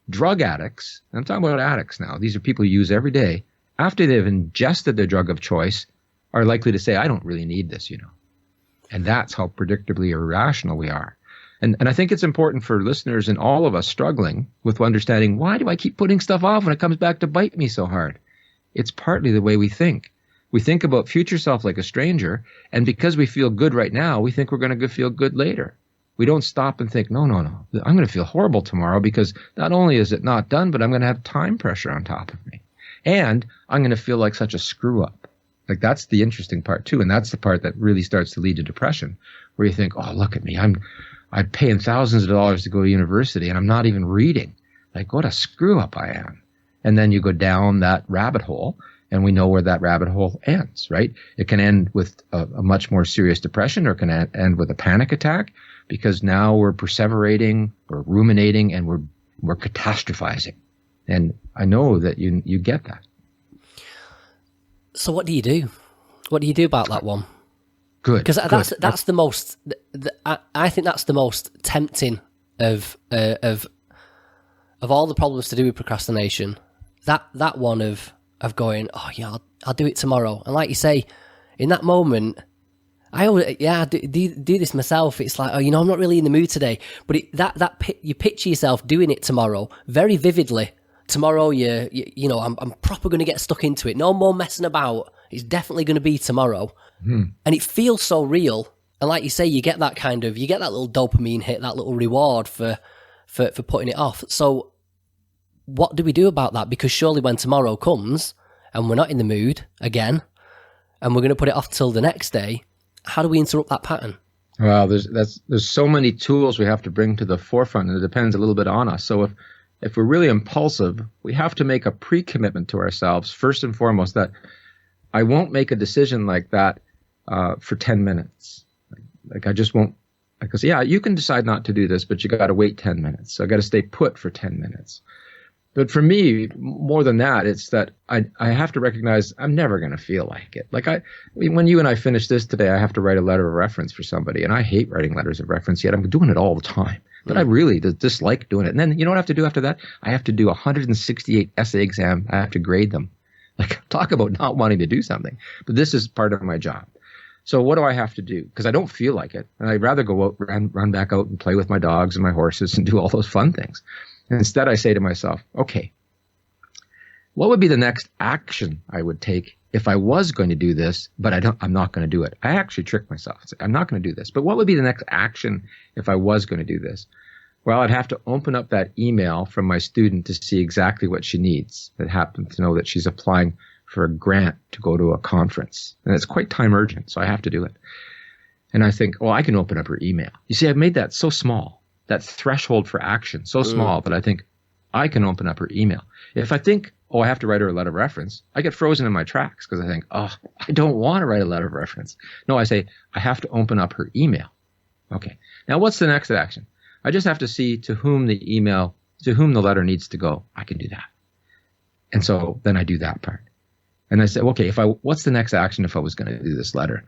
drug addicts, and I'm talking about addicts now, these are people who use every day, after they've ingested their drug of choice, are likely to say, I don't really need this, And that's how predictably irrational we are. And I think it's important for listeners and all of us struggling with understanding, why do I keep putting stuff off when it comes back to bite me so hard? It's partly the way we think. We think about future self like a stranger, and because we feel good right now, we think we're going to feel good later. We don't stop and think, no, I'm going to feel horrible tomorrow because not only is it not done, but I'm going to have time pressure on top of me. And I'm going to feel like such a screw up. Like that's the interesting part too. And that's the part that really starts to lead to depression, where you think, oh, look at me. I'm paying thousands of dollars to go to university and I'm not even reading. Like what a screw up I am. And then you go down that rabbit hole, and we know where that rabbit hole ends, right? It can end with a much more serious depression, or it can end with a panic attack, because now we're perseverating, we're ruminating, and we're catastrophizing. And I know that you get that. So what do you do? What do you do about that one? Good. Because that's the most. I think that's the most tempting of all the problems to do with procrastination. That one of going, oh yeah, I'll do it tomorrow. And like you say, in that moment, I do this myself. It's like, oh, I'm not really in the mood today. But you picture yourself doing it tomorrow very vividly. Tomorrow, I'm proper going to get stuck into it. No more messing about. It's definitely going to be tomorrow. And it feels so real. And like you say, you get that little dopamine hit, that little reward for putting it off. So what do we do about that? Because surely when tomorrow comes and we're not in the mood again, and we're going to put it off till the next day, how do we interrupt that pattern? Well, there's so many tools we have to bring to the forefront, and it depends a little bit on us. So if we're really impulsive, we have to make a pre-commitment to ourselves, first and foremost, that I won't make a decision like that for 10 minutes. Like I just won't. Because, yeah, you can decide not to do this, but you got to wait 10 minutes. So I got to stay put for 10 minutes. But for me, more than that, it's that I have to recognize I'm never going to feel like it. Like when you and I finish this today, I have to write a letter of reference for somebody, and I hate writing letters of reference, yet I'm doing it all the time. But I really dislike doing it. And then you know what I have to do after that? I have to do 168 essay exam. I have to grade them. Like, talk about not wanting to do something. But this is part of my job. So what do I have to do? Because I don't feel like it. And I'd rather go out, run back out and play with my dogs and my horses and do all those fun things. And instead I say to myself, okay, what would be the next action I would take if I was going to do this, but I'm not going to do it? I actually trick myself. I say, I'm not going to do this. But what would be the next action if I was going to do this? Well, I'd have to open up that email from my student to see exactly what she needs. That happens to know that she's applying for a grant to go to a conference. And it's quite time urgent, so I have to do it. And I think, well, I can open up her email. You see, I've made that so small, that threshold for action so small that I think I can open up her email. If I think, oh, I have to write her a letter of reference, I get frozen in my tracks because I think, oh, I don't want to write a letter of reference. No, I say, I have to open up her email. Okay. Now, what's the next action? I just have to see to whom the letter needs to go. I can do that. And so then I do that part. And I said, okay, what's the next action if I was going to do this letter?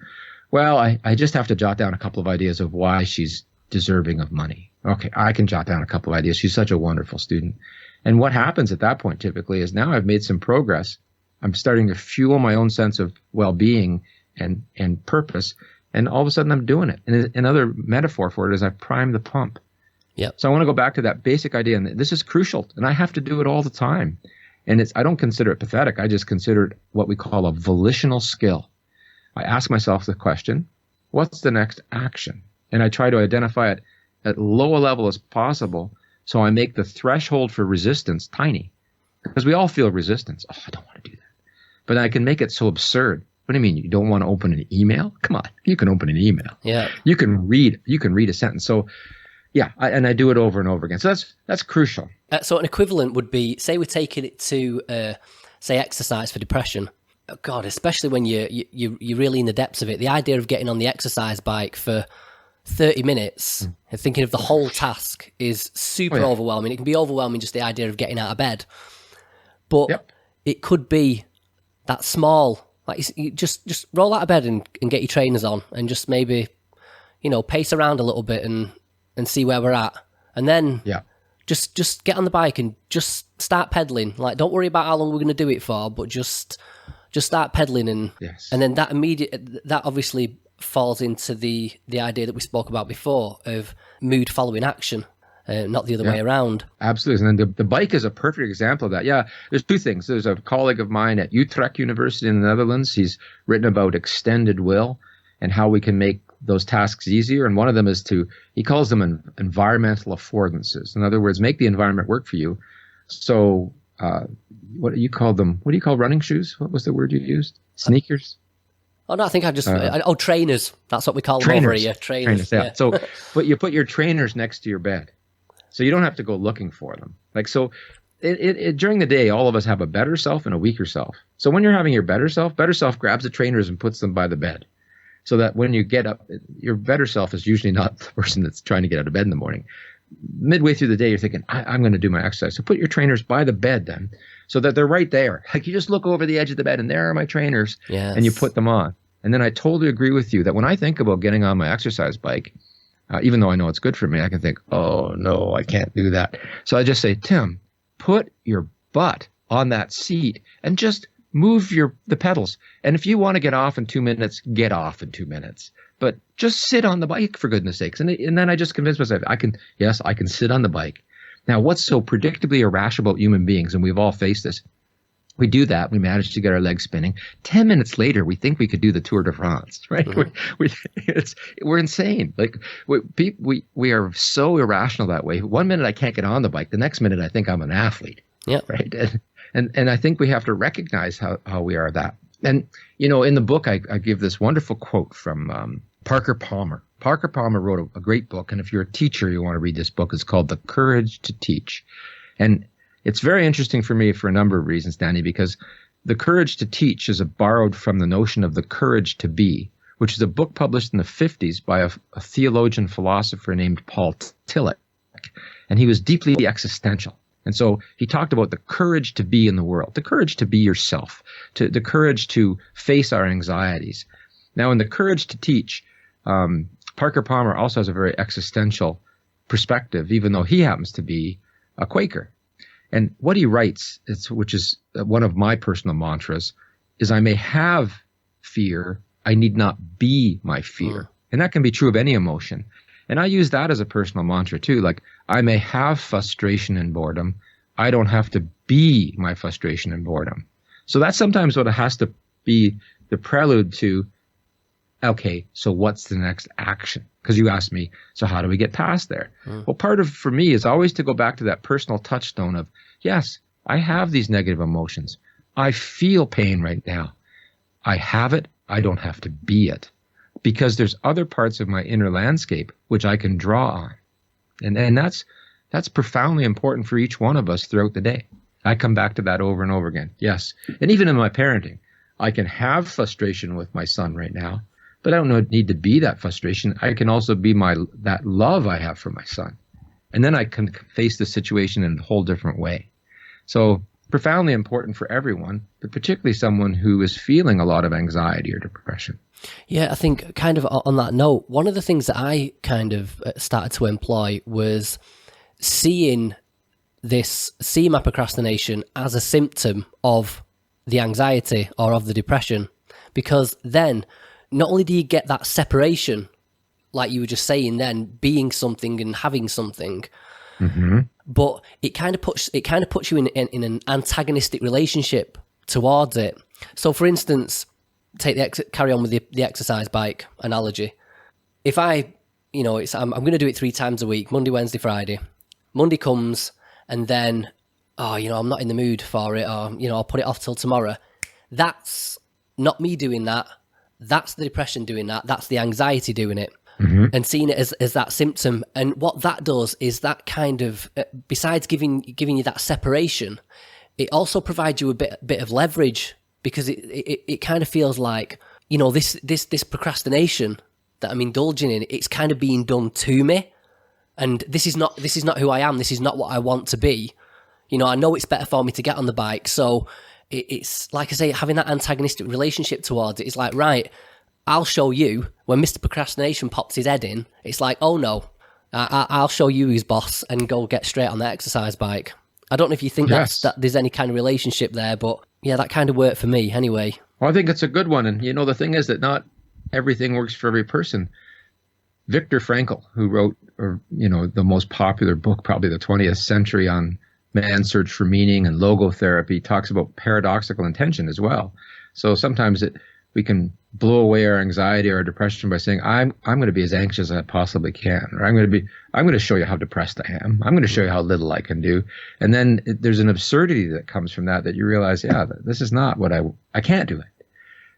Well, I just have to jot down a couple of ideas of why she's deserving of money. Okay, I can jot down a couple of ideas. She's such a wonderful student. And what happens at that point typically is now I've made some progress. I'm starting to fuel my own sense of well-being and purpose. And all of a sudden I'm doing it. And another metaphor for it is I've primed the pump. Yeah. So I want to go back to that basic idea. And this is crucial. And I have to do it all the time. And I don't consider it pathetic. I just consider it what we call a volitional skill. I ask myself the question, what's the next action? And I try to identify it at low a level as possible. So I make the threshold for resistance tiny. Because we all feel resistance. Oh, I don't want to do that. But I can make it so absurd. What do you mean? You don't want to open an email? Come on. You can open an email. Yeah. You can read a sentence. So yeah, and I do it over and over again. So that's crucial. So an equivalent would be, say we're taking it to, say, exercise for depression. Oh God, especially when you're really in the depths of it. The idea of getting on the exercise bike for 30 minutes and thinking of the whole task is super overwhelming. It can be overwhelming, just the idea of getting out of bed. But it could be that small, like you just roll out of bed and get your trainers on and just maybe, pace around a little bit and see where we're at. And then just get on the bike and just start pedaling. Like, don't worry about how long we're going to do it for, but just start pedaling. And then that obviously falls into the idea that we spoke about before of mood following action, not the other way around. Absolutely. And then the bike is a perfect example of that. Yeah, there's two things. There's a colleague of mine at Utrecht University in the Netherlands. He's written about extended will and how we can make those tasks easier. And one of them is he calls them environmental affordances. In other words, make the environment work for you. So what do you call them? What do you call running shoes? What was the word you used? Sneakers? Oh, no, I think I just... trainers. That's what we call them over here. Trainers. Yeah. So but you put your trainers next to your bed. So you don't have to go looking for them. Like, so during the day, all of us have a better self and a weaker self. So when you're having your better self grabs the trainers and puts them by the bed. So that when you get up, your better self is usually not the person that's trying to get out of bed in the morning. Midway through the day, you're thinking, I'm going to do my exercise. So put your trainers by the bed then, so that they're right there. Like, you just look over the edge of the bed and there are my trainers, and you put them on. And then I totally agree with you that when I think about getting on my exercise bike, even though I know it's good for me, I can think, oh no, I can't do that. So I just say, Tim, put your butt on that seat and just move the pedals. And if you want to get off in 2 minutes, get off in 2 minutes. But just sit on the bike, for goodness sakes. And then I just convince myself, I can sit on the bike. Now, what's so predictably irrational about human beings, and we've all faced this, we do that, we manage to get our legs spinning. 10 minutes later, we think we could do the Tour de France, right? Mm-hmm. We're insane. Like, we are so irrational that way. 1 minute I can't get on the bike. The next minute I think I'm an athlete. Yeah. Right. And I think we have to recognize how we are that. And, in the book, I give this wonderful quote from Parker Palmer. Parker Palmer wrote a great book. And if you're a teacher, you want to read this book. It's called The Courage to Teach. And it's very interesting for me for a number of reasons, Danny, because The Courage to Teach is borrowed from the notion of the courage to be, which is a book published in the 50s by a theologian philosopher named Paul Tillich. And he was deeply existential. And so he talked about the courage to be in the world, the courage to be yourself, the courage to face our anxieties. Now, in The Courage to Teach, Parker Palmer also has a very existential perspective, even though he happens to be a Quaker. And what he writes, which is one of my personal mantras, is I may have fear, I need not be my fear. And that can be true of any emotion. And I use that as a personal mantra too. Like, I may have frustration and boredom. I don't have to be my frustration and boredom. So that's sometimes what it has to be the prelude to, okay, so what's the next action? Because you asked me, so how do we get past there? Well, for me is always to go back to that personal touchstone of, yes, I have these negative emotions. I feel pain right now. I have it. I don't have to be it. Because there's other parts of my inner landscape which I can draw on. And that's profoundly important for each one of us throughout the day. I come back to that over and over again. Yes. And even in my parenting, I can have frustration with my son right now, but I don't need to be that frustration. I can also be that love I have for my son. And then I can face the situation in a whole different way. So profoundly important for everyone, but particularly someone who is feeling a lot of anxiety or depression. Yeah, I think kind of on that note, one of the things that I kind of started to employ was seeing my procrastination as a symptom of the anxiety or of the depression, because then not only do you get that separation, like you were just saying then, being something and having something, but it kind of puts you in an antagonistic relationship towards it. So, for instance, carry on with the exercise bike analogy. If I'm going to do it 3 times a week, Monday, Wednesday, Friday. Monday comes, and then, I'm not in the mood for it, or, I'll put it off till tomorrow. That's not me doing that. That's the depression doing that. That's the anxiety doing it. And seeing it as that symptom. And what that does is that kind of, besides giving you that separation, it also provides you a bit of leverage, because it kind of feels like, this procrastination that I'm indulging in, it's kind of being done to me. And this is not who I am. This is not what I want to be. I know it's better for me to get on the bike. So it's like I say, having that antagonistic relationship towards it. It's like, right, I'll show you. When Mr. Procrastination pops his head in, it's like, oh no, I'll show you who's boss, and go get straight on the exercise bike. I don't know if you think that there's any kind of relationship there, but yeah, that kind of worked for me anyway. Well, I think it's a good one. And the thing is that not everything works for every person. Viktor Frankl, who wrote, the most popular book, probably the 20th century, on man's search for meaning and logotherapy, talks about paradoxical intention as well. So sometimes we can blow away our anxiety or our depression by saying, I'm going to be as anxious as I possibly can, or I'm going to show you how depressed I am. I'm going to show you how little I can do. And then there's an absurdity that comes from that you realize, this is not what I can't do it.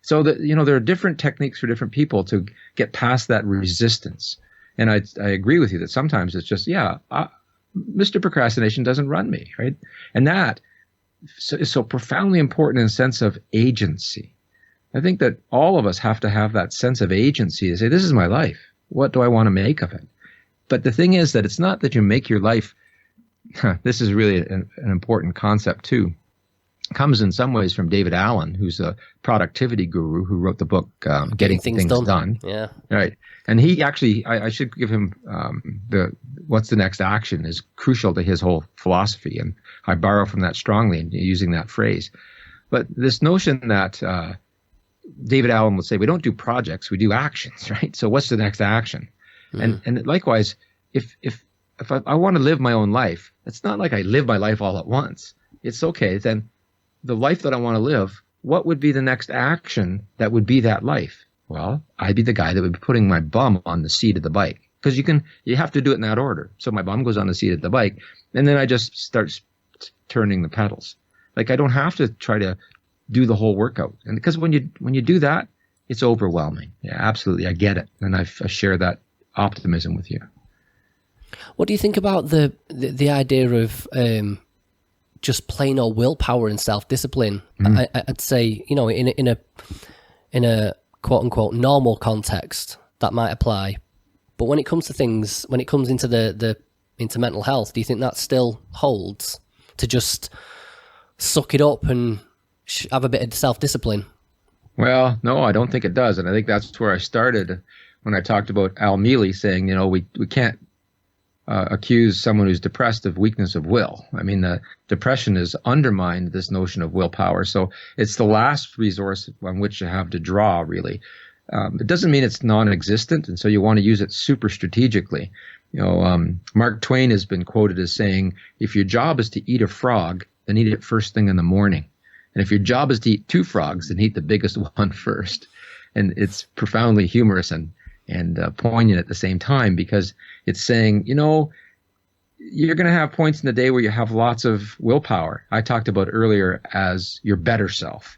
So that, there are different techniques for different people to get past that resistance. And I agree with you that sometimes it's just, Mr. Procrastination doesn't run me, right? And that is so profoundly important in a sense of agency. I think that all of us have to have that sense of agency to say, this is my life. What do I want to make of it? But the thing is that it's not that you make your life. This is really an important concept too. It comes in some ways from David Allen, who's a productivity guru who wrote the book Getting Things Done. Yeah. Right. And he actually, I should give him what's the next action is crucial to his whole philosophy. And I borrow from that strongly in using that phrase. But this notion that David Allen would say, we don't do projects, we do actions, right? So what's the next action? And likewise, if I want to live my own life, it's not like I live my life all at once. It's okay, then the life that I want to live, what would be the next action that would be that life? Well, I'd be the guy that would be putting my bum on the seat of the bike, because you have to do it in that order. So my bum goes on the seat of the bike, and then I just start turning the pedals. Like I don't have to try to do the whole workout. And because when you do that, it's overwhelming. Yeah, absolutely. I get it. And I share that optimism with you. What do you think about the idea of just plain old willpower and self-discipline? I'd say, in a quote unquote normal context that might apply. But when it comes to things, when it comes into into mental health, do you think that still holds, to just suck it up and have a bit of self-discipline? Well, no, I don't think it does. And I think that's where I started when I talked about Al Mealy saying, we can't accuse someone who's depressed of weakness of will. I mean, the depression has undermined this notion of willpower. So it's the last resource on which you have to draw, really. It doesn't mean it's non-existent, and so you want to use it super strategically. Mark Twain has been quoted as saying, if your job is to eat a frog, then eat it first thing in the morning. And if your job is to eat 2 frogs, then eat the biggest one first. And it's profoundly humorous and poignant at the same time, because it's saying, you're going to have points in the day where you have lots of willpower. I talked about earlier as your better self.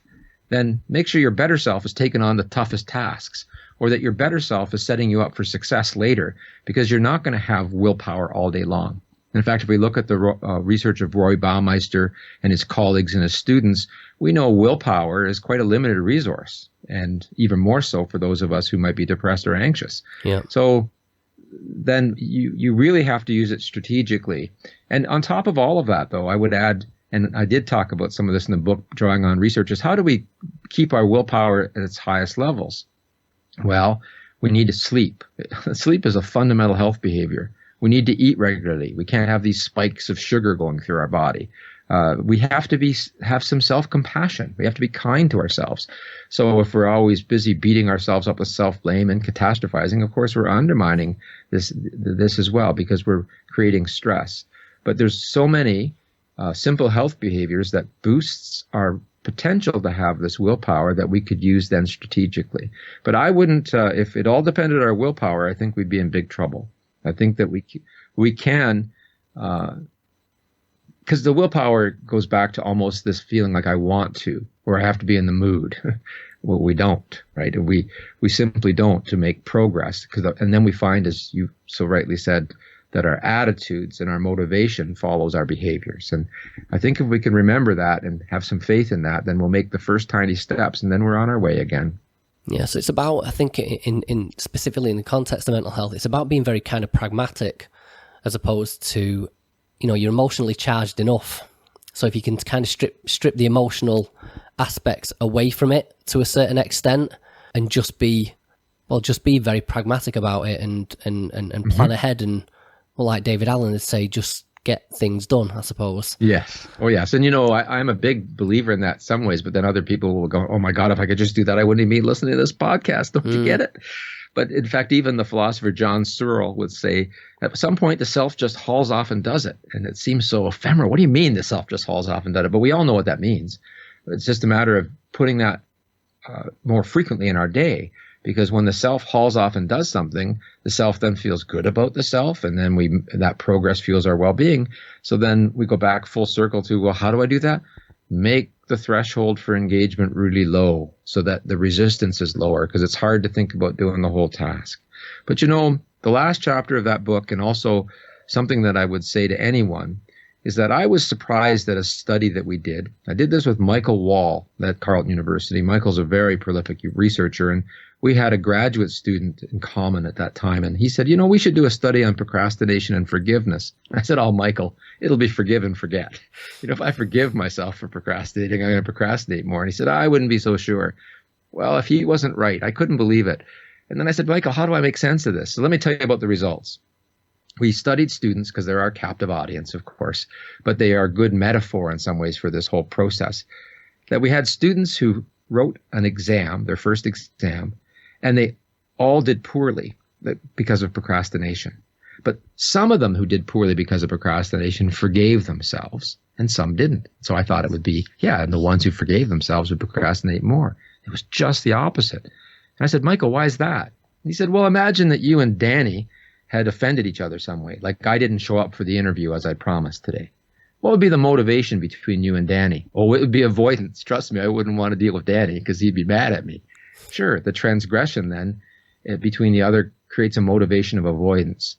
Then make sure your better self is taking on the toughest tasks, or that your better self is setting you up for success later, because you're not going to have willpower all day long. In fact, if we look at the research of Roy Baumeister and his colleagues and his students, we know willpower is quite a limited resource, and even more so for those of us who might be depressed or anxious. Yeah. So then you really have to use it strategically. And on top of all of that, though, I would add and I did talk about some of this in the book, drawing on research, is how do we keep our willpower at its highest levels? Well, we need to sleep. Sleep is a fundamental health behavior. We need to eat regularly. We can't have these spikes of sugar going through our body. We have to have some self-compassion. We have to be kind to ourselves. So if we're always busy beating ourselves up with self-blame and catastrophizing, of course, we're undermining this as well, because we're creating stress. But there's so many simple health behaviors that boosts our potential to have this willpower that we could use then strategically. But I wouldn't, if it all depended on our willpower, I think we'd be in big trouble. I think that we can, because the willpower goes back to almost this feeling like I want to, or I have to be in the mood. Well, we don't, right? We simply don't to make progress. And then we find, as you so rightly said, that our attitudes and our motivation follows our behaviors. And I think if we can remember that and have some faith in that, then we'll make the first tiny steps, and then we're on our way again. Yeah, so it's about, I think, in specifically in the context of mental health, it's about being very kind of pragmatic, as opposed to, you're emotionally charged enough. So if you can kind of strip the emotional aspects away from it to a certain extent, and just be very pragmatic about it, and plan ahead, and, well, like David Allen would say, just get things done, I suppose. Yes. Oh, yes. And, I'm a big believer in that in some ways, but then other people will go, oh, my God, if I could just do that, I wouldn't even be listening to this podcast. Don't you get it? But in fact, even the philosopher John Searle would say, at some point, the self just hauls off and does it. And it seems so ephemeral. What do you mean the self just hauls off and does it? But we all know what that means. It's just a matter of putting that more frequently in our day. Because when the self hauls off and does something, the self then feels good about the self, and then that progress fuels our well-being. So then we go back full circle to, well, how do I do that? Make the threshold for engagement really low so that the resistance is lower, because it's hard to think about doing the whole task. But the last chapter of that book, and also something that I would say to anyone, is that I was surprised at a study that we did. I did this with Michael Wall at Carleton University. Michael's a very prolific researcher, and we had a graduate student in common at that time, and he said, we should do a study on procrastination and forgiveness. I said, oh, Michael, it'll be forgive and forget. If I forgive myself for procrastinating, I'm going to procrastinate more. And he said, I wouldn't be so sure. Well, if he wasn't right, I couldn't believe it. And then I said, Michael, how do I make sense of this? So let me tell you about the results. We studied students, because they're our captive audience, of course, but they are a good metaphor in some ways for this whole process, that we had students who wrote an exam, their first exam, and they all did poorly because of procrastination. But some of them who did poorly because of procrastination forgave themselves, and some didn't. So I thought it would be, and the ones who forgave themselves would procrastinate more. It was just the opposite. And I said, Michael, why is that? And he said, well, imagine that you and Danny had offended each other some way, like I didn't show up for the interview as I promised today. What would be the motivation between you and Danny? Oh, it would be avoidance. Trust me, I wouldn't want to deal with Danny because he'd be mad at me. Sure, the transgression then between the other creates a motivation of avoidance.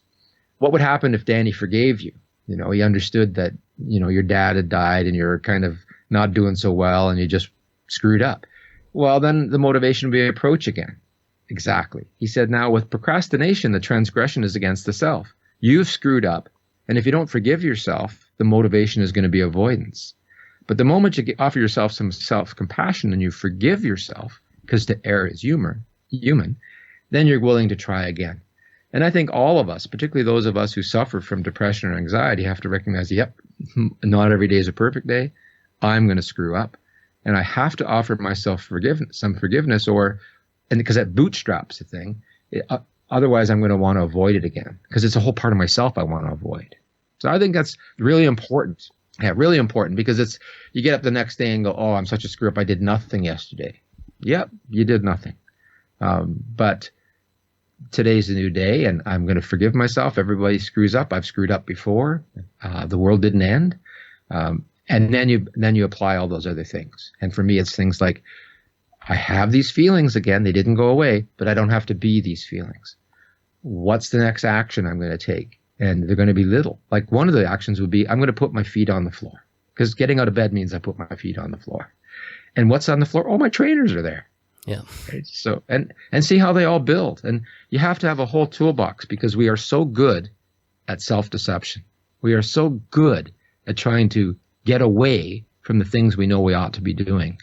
What would happen if Danny forgave you? He understood that, your dad had died and you're kind of not doing so well and you just screwed up. Well, then the motivation would be approach again. Exactly. He said, now with procrastination, the transgression is against the self. You've screwed up. And if you don't forgive yourself, the motivation is going to be avoidance. But the moment you offer yourself some self-compassion and you forgive yourself, because to err is human, then you're willing to try again. And I think all of us, particularly those of us who suffer from depression or anxiety, have to recognize, not every day is a perfect day. I'm going to screw up. And I have to offer myself some forgiveness, and because that bootstraps the thing. Otherwise, I'm going to want to avoid it again, because it's a whole part of myself I want to avoid. So I think that's really important. Yeah, really important, because you get up the next day and go, oh, I'm such a screw up. I did nothing yesterday. Yep, you did nothing. But today's a new day, and I'm going to forgive myself. Everybody screws up. I've screwed up before. The world didn't end. And then you apply all those other things. And for me, it's things like, I have these feelings again. They didn't go away, but I don't have to be these feelings. What's the next action I'm going to take? And they're going to be little. Like one of the actions would be, I'm going to put my feet on the floor, because getting out of bed means I put my feet on the floor. And what's on the floor? Oh, my trainers are there. Yeah. Right? So, and see how they all build. And you have to have a whole toolbox, because we are so good at self-deception. We are so good at trying to get away from the things we know we ought to be doing.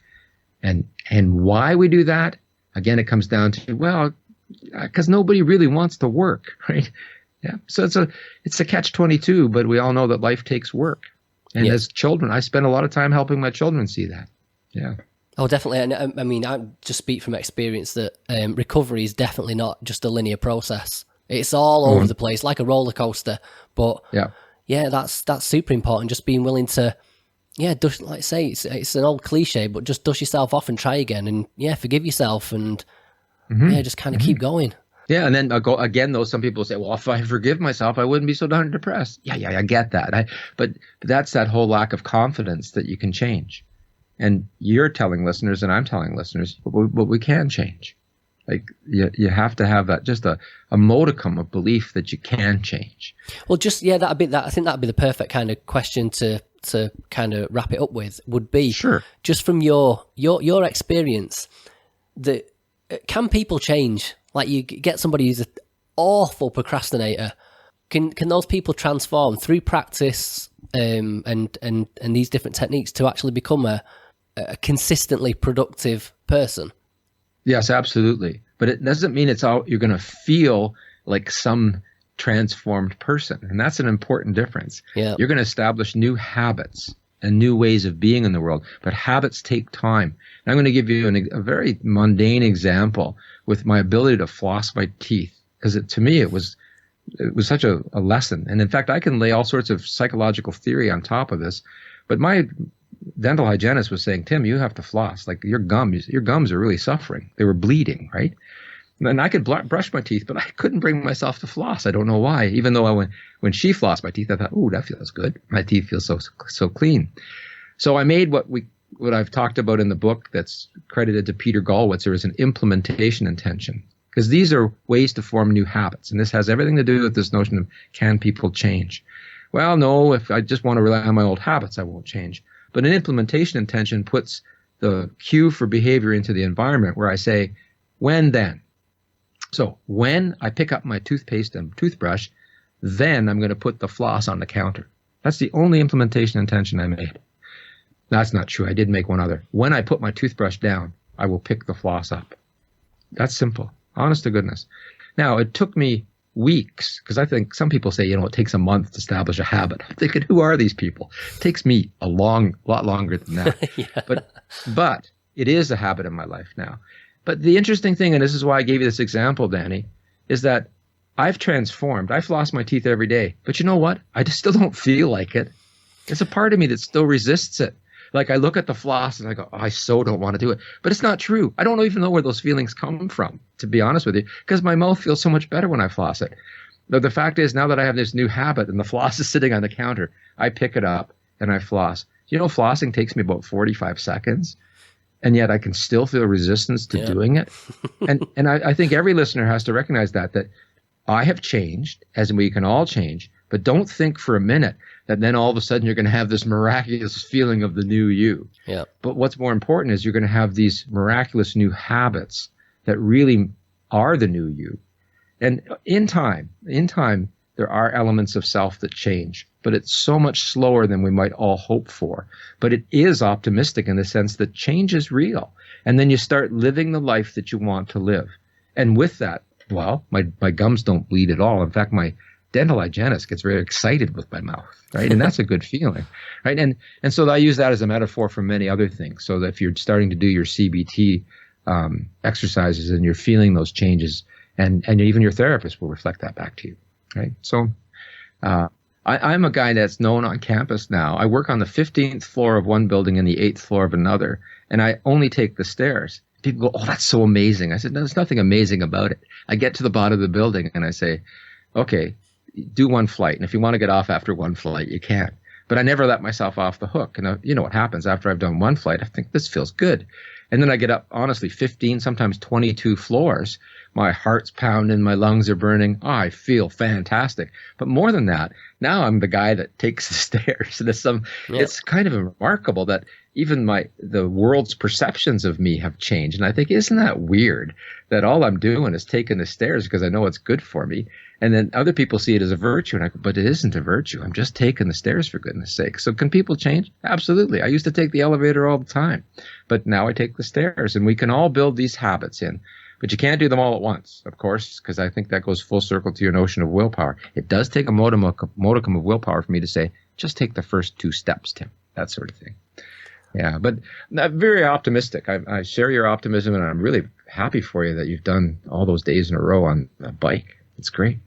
And why we do that, again, it comes down to, well, because nobody really wants to work, right? Yeah. So it's a catch-22, but we all know that life takes work. And as children, I spend a lot of time helping my children see that. Yeah. Oh, definitely. And I mean, I just speak from experience that recovery is definitely not just a linear process. It's all over the place, like a roller coaster. But that's super important. Just being willing to, dust, like I say, it's an old cliche, but just dust yourself off and try again, and forgive yourself, and just kind of keep going. Yeah, and then again, though, some people say, well, if I forgive myself, I wouldn't be so darn depressed. Yeah, I get that. But that's that whole lack of confidence that you can change. And you're telling listeners, and I'm telling listeners, but we can change. Like, you have to have that, just a modicum of belief that you can change. Well, just, I think that'd be the perfect kind of question to kind of wrap it up with, would be, just from your experience, that can people change? Like, you get somebody who's an awful procrastinator. Can those people transform through practice and these different techniques to actually become a consistently productive person? Yes, absolutely. But it doesn't mean you're going to feel like some transformed person. And that's an important difference. Yeah. You're going to establish new habits and new ways of being in the world. But habits take time. And I'm going to give you a very mundane example with my ability to floss my teeth. Because to me, it was such a lesson. And in fact, I can lay all sorts of psychological theory on top of this. But my dental hygienist was saying, Tim, you have to floss. Like, your gums are really suffering. They were bleeding, right? And I could brush my teeth, but I couldn't bring myself to floss. I don't know why. Even though when she flossed my teeth, I thought, ooh, that feels good. My teeth feel so clean. So I made what I've talked about in the book that's credited to Peter Gallwitzer as an implementation intention. Because these are ways to form new habits. And this has everything to do with this notion of, can people change? Well, no, if I just want to rely on my old habits, I won't change. But an implementation intention puts the cue for behavior into the environment where I say, when then? So when I pick up my toothpaste and toothbrush, then I'm going to put the floss on the counter. That's the only implementation intention I made. That's not true. I did make one other. When I put my toothbrush down, I will pick the floss up. That's simple. Honest to goodness. Now, it took me weeks, because I think some people say, it takes a month to establish a habit. I'm thinking, who are these people? It takes me a lot longer than that. But it is a habit in my life now. But the interesting thing, and this is why I gave you this example, Danny, is that I've transformed. I floss my teeth every day. But you know what? I just still don't feel like it. There's a part of me that still resists it. Like, I look at the floss and I go, I so don't want to do it. But it's not true. I don't even know where those feelings come from, to be honest with you, because my mouth feels so much better when I floss it. But the fact is, now that I have this new habit and the floss is sitting on the counter, I pick it up and I floss. Flossing takes me about 45 seconds. And yet I can still feel resistance to doing it. And I think every listener has to recognize that I have changed, as we can all change, but don't think for a minute that then all of a sudden you're going to have this miraculous feeling of the new you. Yeah. But what's more important is you're going to have these miraculous new habits that really are the new you. And in time, there are elements of self that change, but it's so much slower than we might all hope for. But it is optimistic in the sense that change is real. And then you start living the life that you want to live. And with that, well, my gums don't bleed at all. In fact, my dental hygienist gets very excited with my mouth, right? And that's a good feeling, right? And so I use that as a metaphor for many other things. So that if you're starting to do your CBT exercises and you're feeling those changes, and even your therapist will reflect that back to you. Right. So I'm a guy that's known on campus now. I work on the 15th floor of one building and the 8th floor of another, and I only take the stairs. People go, oh, that's so amazing. I said, no, there's nothing amazing about it. I get to the bottom of the building and I say, okay, do one flight. And if you want to get off after one flight, you can. But I never let myself off the hook. And you know what happens after I've done one flight? I think this feels good. And then I get up, honestly, 15, sometimes 22 floors. my heart's pounding, my lungs are burning. Oh, I feel fantastic. But more than that, now I'm the guy that takes the stairs. And it's kind of remarkable that even the world's perceptions of me have changed. And I think, isn't that weird that all I'm doing is taking the stairs because I know it's good for me? And then other people see it as a virtue, and I go, but it isn't a virtue. I'm just taking the stairs, for goodness sake. So can people change? Absolutely. I used to take the elevator all the time, but now I take the stairs, and we can all build these habits in. But you can't do them all at once, of course, because I think that goes full circle to your notion of willpower. It does take a modicum of willpower for me to say, just take the first 2 steps, Tim, that sort of thing. Yeah, but I'm very optimistic. I share your optimism, and I'm really happy for you that you've done all those days in a row on a bike. It's great.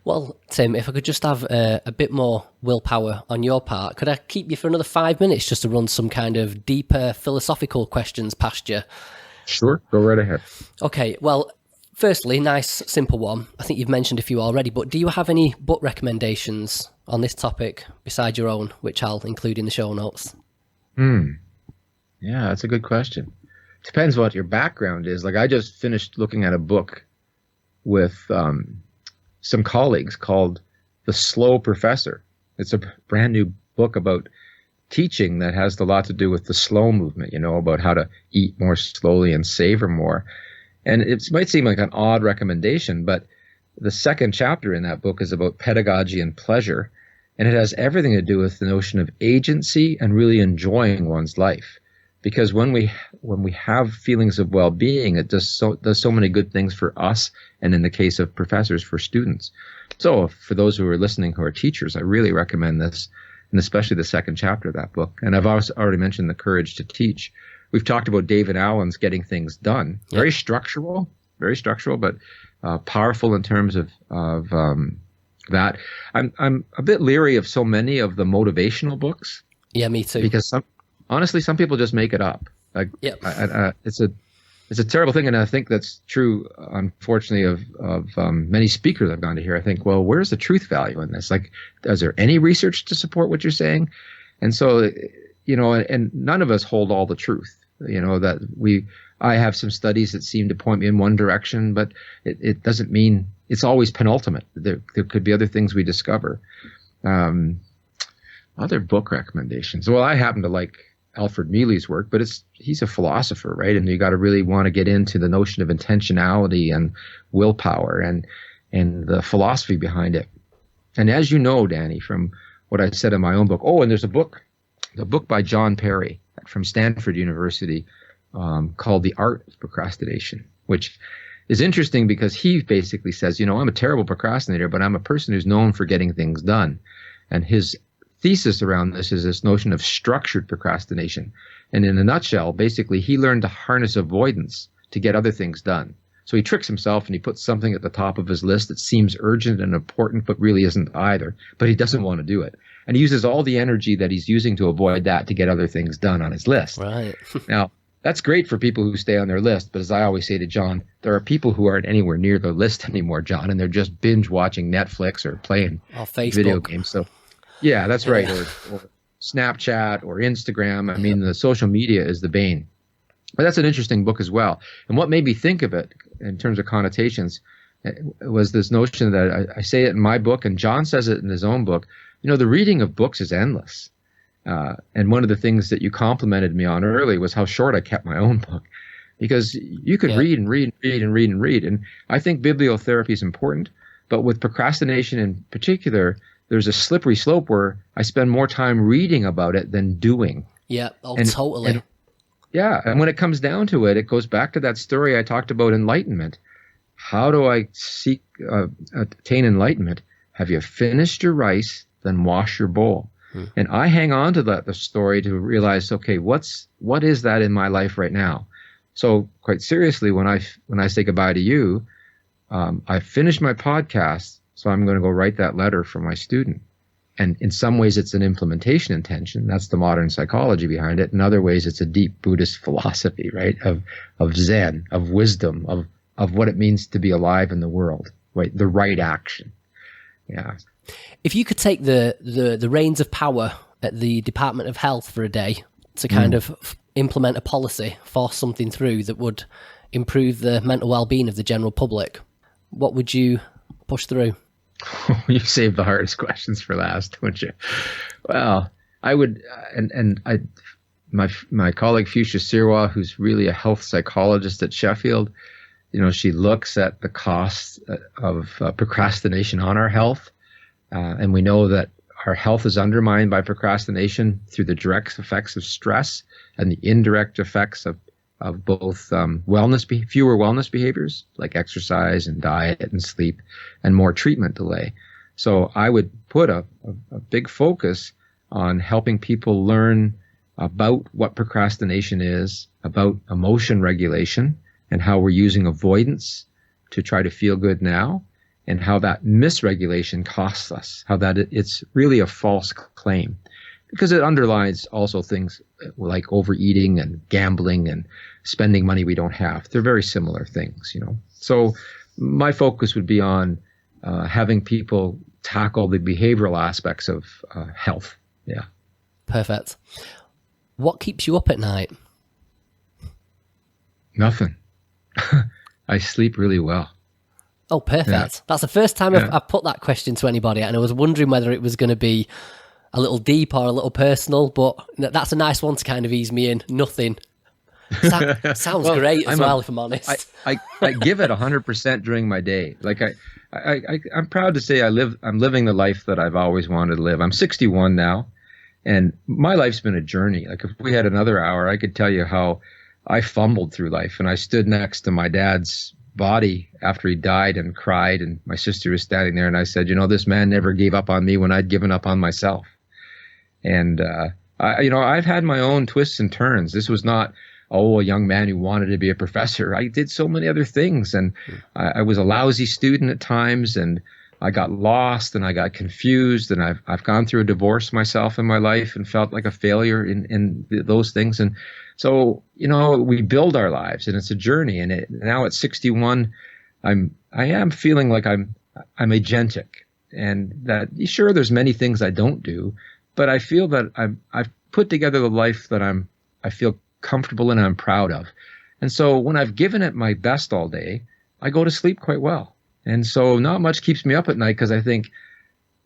Well, Tim, if I could just have a bit more willpower on your part, could I keep you for another 5 minutes just to run some kind of deeper philosophical questions past you? Sure, go right ahead. Okay, well, firstly, nice, simple one. I think you've mentioned a few already, but do you have any book recommendations on this topic besides your own, which I'll include in the show notes? Yeah, that's a good question. Depends what your background is. Like, I just finished looking at a book with some colleagues called The Slow Professor. It's a brand new book about teaching that has a lot to do with the slow movement, about how to eat more slowly and savor more. And it might seem like an odd recommendation, but the second chapter in that book is about pedagogy and pleasure. And it has everything to do with the notion of agency and really enjoying one's life. Because when we have feelings of well-being, it does so many good things for us, and in the case of professors, for students. So for those who are listening who are teachers, I really recommend this, and especially the second chapter of that book. And I've also already mentioned The Courage to Teach. We've talked about David Allen's Getting Things Done. Very structural, but powerful in terms of that. I'm a bit leery of so many of the motivational books. Yeah, me too. Because honestly, some people just make it up. It's a terrible thing, and I think that's true, unfortunately, of many speakers I've gone to hear. I think, well, where's the truth value in this? Like, is there any research to support what you're saying? And so, and none of us hold all the truth. I have some studies that seem to point me in one direction, but it doesn't mean it's always penultimate. There could be other things we discover. Other book recommendations. Well, I happen to like Alfred Mealy's work, but he's a philosopher, right? And you got to really want to get into the notion of intentionality and willpower and the philosophy behind it. And as you know, Danny, from what I said in my own book, and there's a book by John Perry from Stanford University called The Art of Procrastination, which is interesting because he basically says, I'm a terrible procrastinator, but I'm a person who's known for getting things done. And his thesis around this is this notion of structured procrastination. And in a nutshell, basically, he learned to harness avoidance to get other things done. So he tricks himself and he puts something at the top of his list that seems urgent and important, but really isn't either. But he doesn't want to do it. And he uses all the energy that he's using to avoid that to get other things done on his list. Right. Now, that's great for people who stay on their list. But as I always say to John, there are people who aren't anywhere near their list anymore, John, and they're just binge watching Netflix or playing video games. So yeah, that's right. Or Snapchat or Instagram. I mean, the social media is the bane. But that's an interesting book as well. And what made me think of it in terms of connotations was this notion that I say it in my book, and John says it in his own book. The reading of books is endless. And one of the things that you complimented me on early was how short I kept my own book. Because you could read and read and read and read and read. And I think bibliotherapy is important. But with procrastination in particular, there's a slippery slope where I spend more time reading about it than doing. Yeah, totally. And when it comes down to it, it goes back to that story I talked about enlightenment. How do I attain enlightenment? Have you finished your rice? Then wash your bowl. And I hang on to the story to realize, okay, what is that in my life right now? So quite seriously, when I say goodbye to you, I finished my podcast. So I'm going to go write that letter for my student. And in some ways, it's an implementation intention. That's the modern psychology behind it. In other ways, it's a deep Buddhist philosophy, right? Of Zen, of wisdom, of what it means to be alive in the world, right? The right action. Yeah. If you could take the reins of power at the Department of Health for a day to kind of implement a policy, force something through that would improve the mental well-being of the general public, what would you push through? You saved the hardest questions for last, wouldn't you? Well, I would, my colleague Fuchsia Sirwa, who's really a health psychologist at Sheffield, she looks at the costs of procrastination on our health. And we know that our health is undermined by procrastination through the direct effects of stress and the indirect effects of both fewer wellness behaviors like exercise and diet and sleep, and more treatment delay. So I would put a big focus on helping people learn about what procrastination is, about emotion regulation, and how we're using avoidance to try to feel good now, and how that misregulation costs us, how that it's really a false claim, because it underlies also things like overeating and gambling and spending money we don't have. They're very similar things, So my focus would be on having people tackle the behavioral aspects of health. Yeah. Perfect. What keeps you up at night? Nothing. I sleep really well. Oh, perfect. Yeah. That's the first time I've put that question to anybody, and I was wondering whether it was going to be a little deep or a little personal, but that's a nice one to kind of ease me in. Nothing. Sounds great as well, if I'm honest. I give it 100% during my day. Like I'm proud to say I'm living the life that I've always wanted to live. I'm 61 now, and my life's been a journey. Like if we had another hour, I could tell you how I fumbled through life, and I stood next to my dad's body after he died and cried, and my sister was standing there, and I said, this man never gave up on me when I'd given up on myself. And I've had my own twists and turns. This was not a young man who wanted to be a professor. I did so many other things, and I was a lousy student at times, and I got lost and I got confused, and I've gone through a divorce myself in my life and felt like a failure in those things. And so, we build our lives, and it's a journey. And now at 61, I am feeling like I'm agentic, and that sure, there's many things I don't do, but I feel that I've put together the life that I feel comfortable in and I'm proud of. And so when I've given it my best all day, I go to sleep quite well. And so not much keeps me up at night, because I think,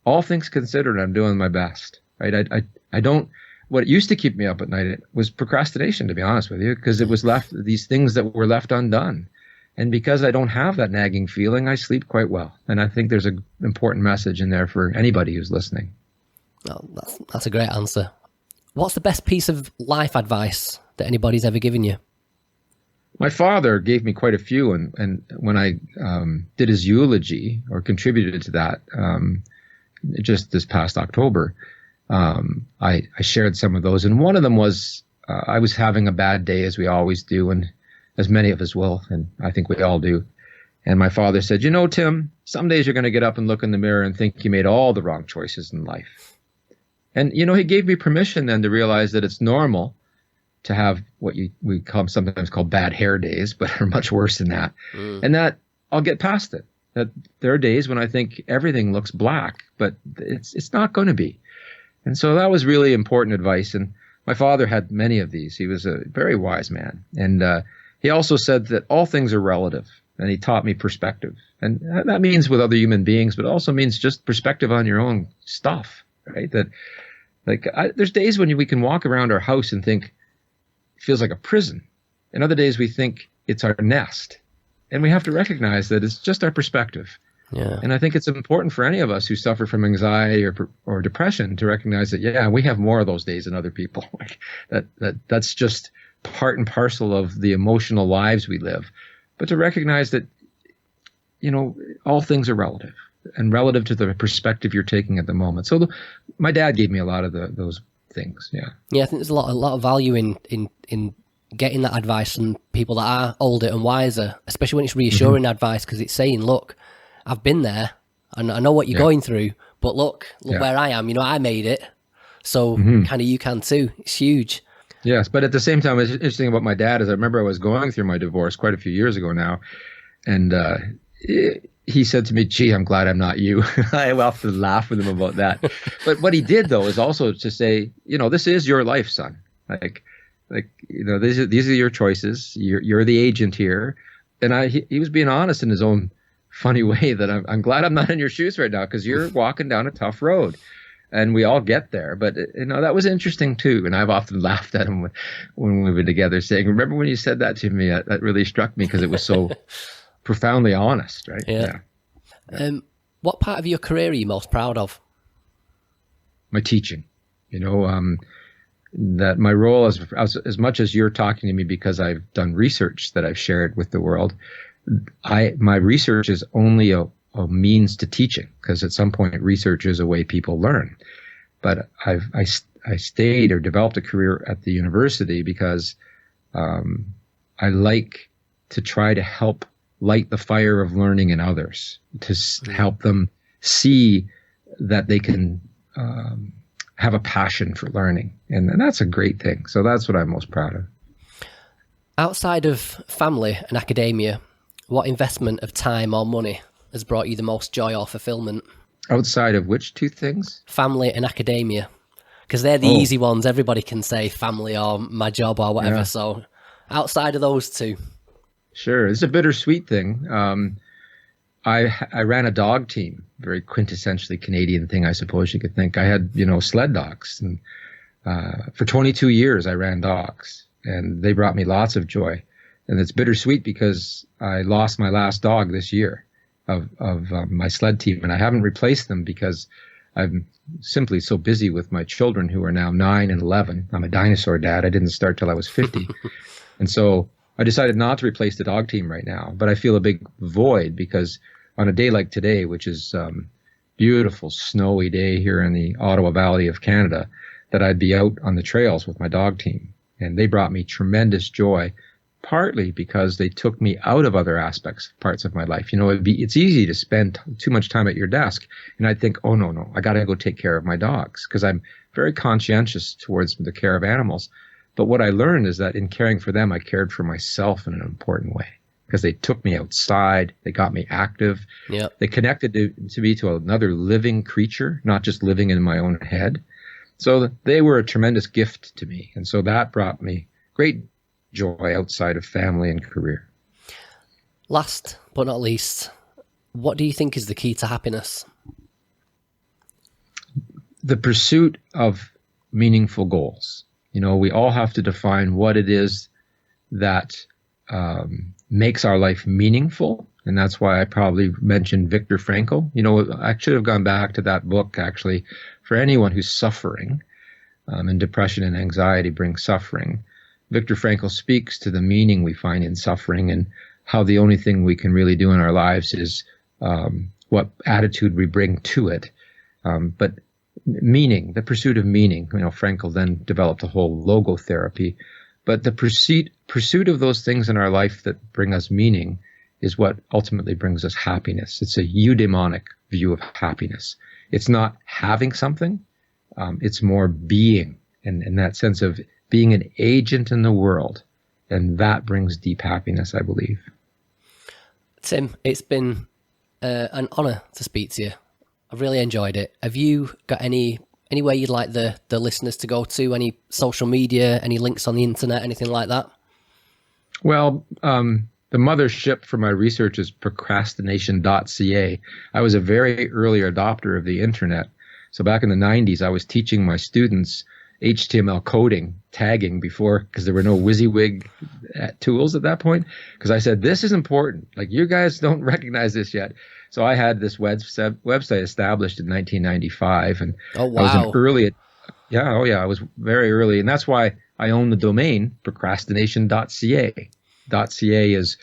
all things considered, I'm doing my best, right? I don't. What used to keep me up at night was procrastination, to be honest with you, because it was these things that were left undone. And because I don't have that nagging feeling, I sleep quite well. And I think there's an important message in there for anybody who's listening. Oh, that's a great answer. What's the best piece of life advice that anybody's ever given you? My father gave me quite a few, and when I did his eulogy or contributed to that just this past October, I shared some of those, and one of them was I was having a bad day, as we always do, and as many of us will, and I think we all do. And my father said, Tim, some days you're going to get up and look in the mirror and think you made all the wrong choices in life. And, he gave me permission then to realize that it's normal to have what we sometimes call bad hair days, but are much worse than that. And that I'll get past it. That there are days when I think everything looks black, but it's not going to be. And so that was really important advice. And my father had many of these. He was a very wise man. And he also said that all things are relative. And he taught me perspective. And that means with other human beings, but also means just perspective on your own stuff, right? That there's days when we can walk around our house and think it feels like a prison. And other days we think it's our nest. And we have to recognize that it's just our perspective. Yeah. And I think it's important for any of us who suffer from anxiety or depression to recognize that, we have more of those days than other people. That's just part and parcel of the emotional lives we live. But to recognize that, all things are relative, and relative to the perspective you're taking at the moment. So my dad gave me a lot of those things. Yeah. Yeah, I think there's a lot of value in getting that advice from people that are older and wiser, especially when it's reassuring advice, because it's saying, look, I've been there and I know what you're going through, but look where I am. I made it. So kind of you can too. It's huge. Yes, but at the same time, what's interesting about my dad is I remember I was going through my divorce quite a few years ago now, and he said to me, "Gee, I'm glad I'm not you." I often laugh with him about that. But what he did, though, is also to say, this is your life, son. Like, Like, these are your choices. You're the agent here. And he was being honest in his own funny way that I'm glad I'm not in your shoes right now, because you're walking down a tough road. And we all get there. But, that was interesting, too. And I've often laughed at him when we've been together, saying, remember when you said that to me? That really struck me, because it was so profoundly honest, right? Yeah. What part of your career are you most proud of? My teaching. That my role, as much as you're talking to me because I've done research that I've shared with the world, my research is only a means to teaching, because at some point research is a way people learn. But I stayed or developed a career at the university because I like to try to help light the fire of learning in others, to help them see that they can have a passion for learning. And that's a great thing. So that's what I'm most proud of. Outside of family and academia, what investment of time or money has brought you the most joy or fulfillment? Outside of which two things? Family and academia. Because they're the easy ones. Everybody can say family or my job or whatever. Yeah. So outside of those two. Sure. It's a bittersweet thing. I ran a dog team, very quintessentially Canadian thing, I suppose you could think. I had, sled dogs. And for 22 years, I ran dogs, and they brought me lots of joy. And it's bittersweet because I lost my last dog this year of my sled team, and I haven't replaced them because I'm simply so busy with my children, who are now 9 and 11. I'm a dinosaur dad. I didn't start till I was 50. And so I decided not to replace the dog team right now, but I feel a big void, because on a day like today, which is beautiful snowy day here in the Ottawa Valley of Canada, that I'd be out on the trails with my dog team. And they brought me tremendous joy, partly because they took me out of other parts of my life. It's easy to spend too much time at your desk, and I'd think, oh, no, I got to go take care of my dogs, because I'm very conscientious towards the care of animals. But what I learned is that in caring for them, I cared for myself in an important way, because they took me outside, they got me active, They connected to me to another living creature, not just living in my own head. So they were a tremendous gift to me, and so that brought me great joy outside of family and career. Last but not least, what do you think is the key to happiness? The pursuit of meaningful goals. We all have to define what it is that makes our life meaningful. And that's why I probably mentioned Viktor Frankl. I should have gone back to that book, actually, for anyone who's suffering. And depression and anxiety bring suffering. Viktor Frankl speaks to the meaning we find in suffering, and how the only thing we can really do in our lives is what attitude we bring to it. But meaning, the pursuit of meaning, Frankl then developed a whole logotherapy. But the pursuit of those things in our life that bring us meaning is what ultimately brings us happiness. It's a eudaimonic view of happiness. It's not having something. It's more being, and that sense of being an agent in the world. And that brings deep happiness, I believe. Tim, it's been an honor to speak to you. I've really enjoyed it. Have you got anywhere you'd like the listeners to go to? Any social media, any links on the internet, anything like that? Well, the mothership for my research is procrastination.ca. I was a very early adopter of the internet. So back in the 90s, I was teaching my students HTML coding, tagging because there were no WYSIWYG tools at that point. Because I said, this is important. Like, you guys don't recognize this yet. So I had this website established in 1995. And oh, wow. I was an early. I was very early. And that's why I own the domain, procrastination.ca. .ca is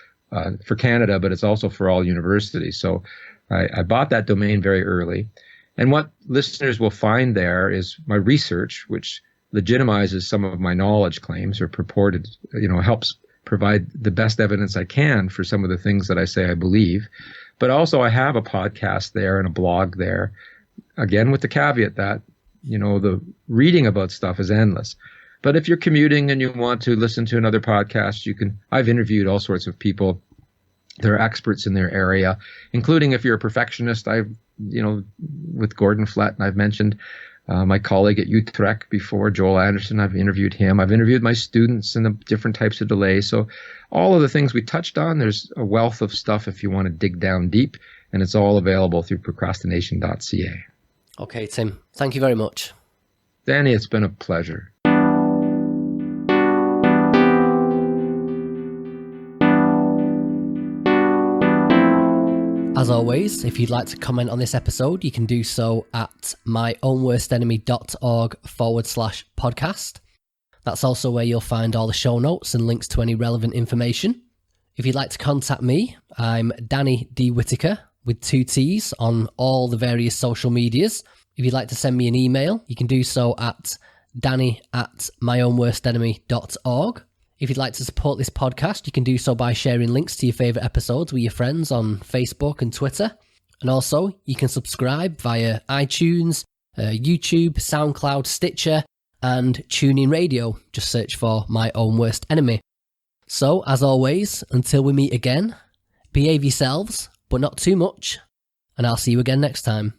for Canada, but it's also for all universities. So I bought that domain very early. And what listeners will find there is my research, which legitimizes some of my knowledge claims, or purported, helps provide the best evidence I can for some of the things that I say I believe. But also I have a podcast there and a blog there, again, with the caveat that, the reading about stuff is endless. But if you're commuting and you want to listen to another podcast, I've interviewed all sorts of people. They're experts in their area, including, if you're a perfectionist, with Gordon Flett, and I've mentioned, My colleague at Utrecht before, Joel Anderson, I've interviewed him. I've interviewed my students in the different types of delay. So all of the things we touched on, there's a wealth of stuff if you want to dig down deep, and it's all available through procrastination.ca. Okay, Tim, thank you very much. Danny, it's been a pleasure. As always, if you'd like to comment on this episode, you can do so at myownworstenemy.org/podcast. That's also where you'll find all the show notes and links to any relevant information. If you'd like to contact me, I'm Danny D. Whitaker with 2 T's on all the various social medias. If you'd like to send me an email, you can do so at danny@myownworstenemy.org. If you'd like to support this podcast, you can do so by sharing links to your favourite episodes with your friends on Facebook and Twitter. And also, you can subscribe via iTunes, YouTube, SoundCloud, Stitcher, and TuneIn Radio. Just search for My Own Worst Enemy. So, as always, until we meet again, behave yourselves, but not too much, and I'll see you again next time.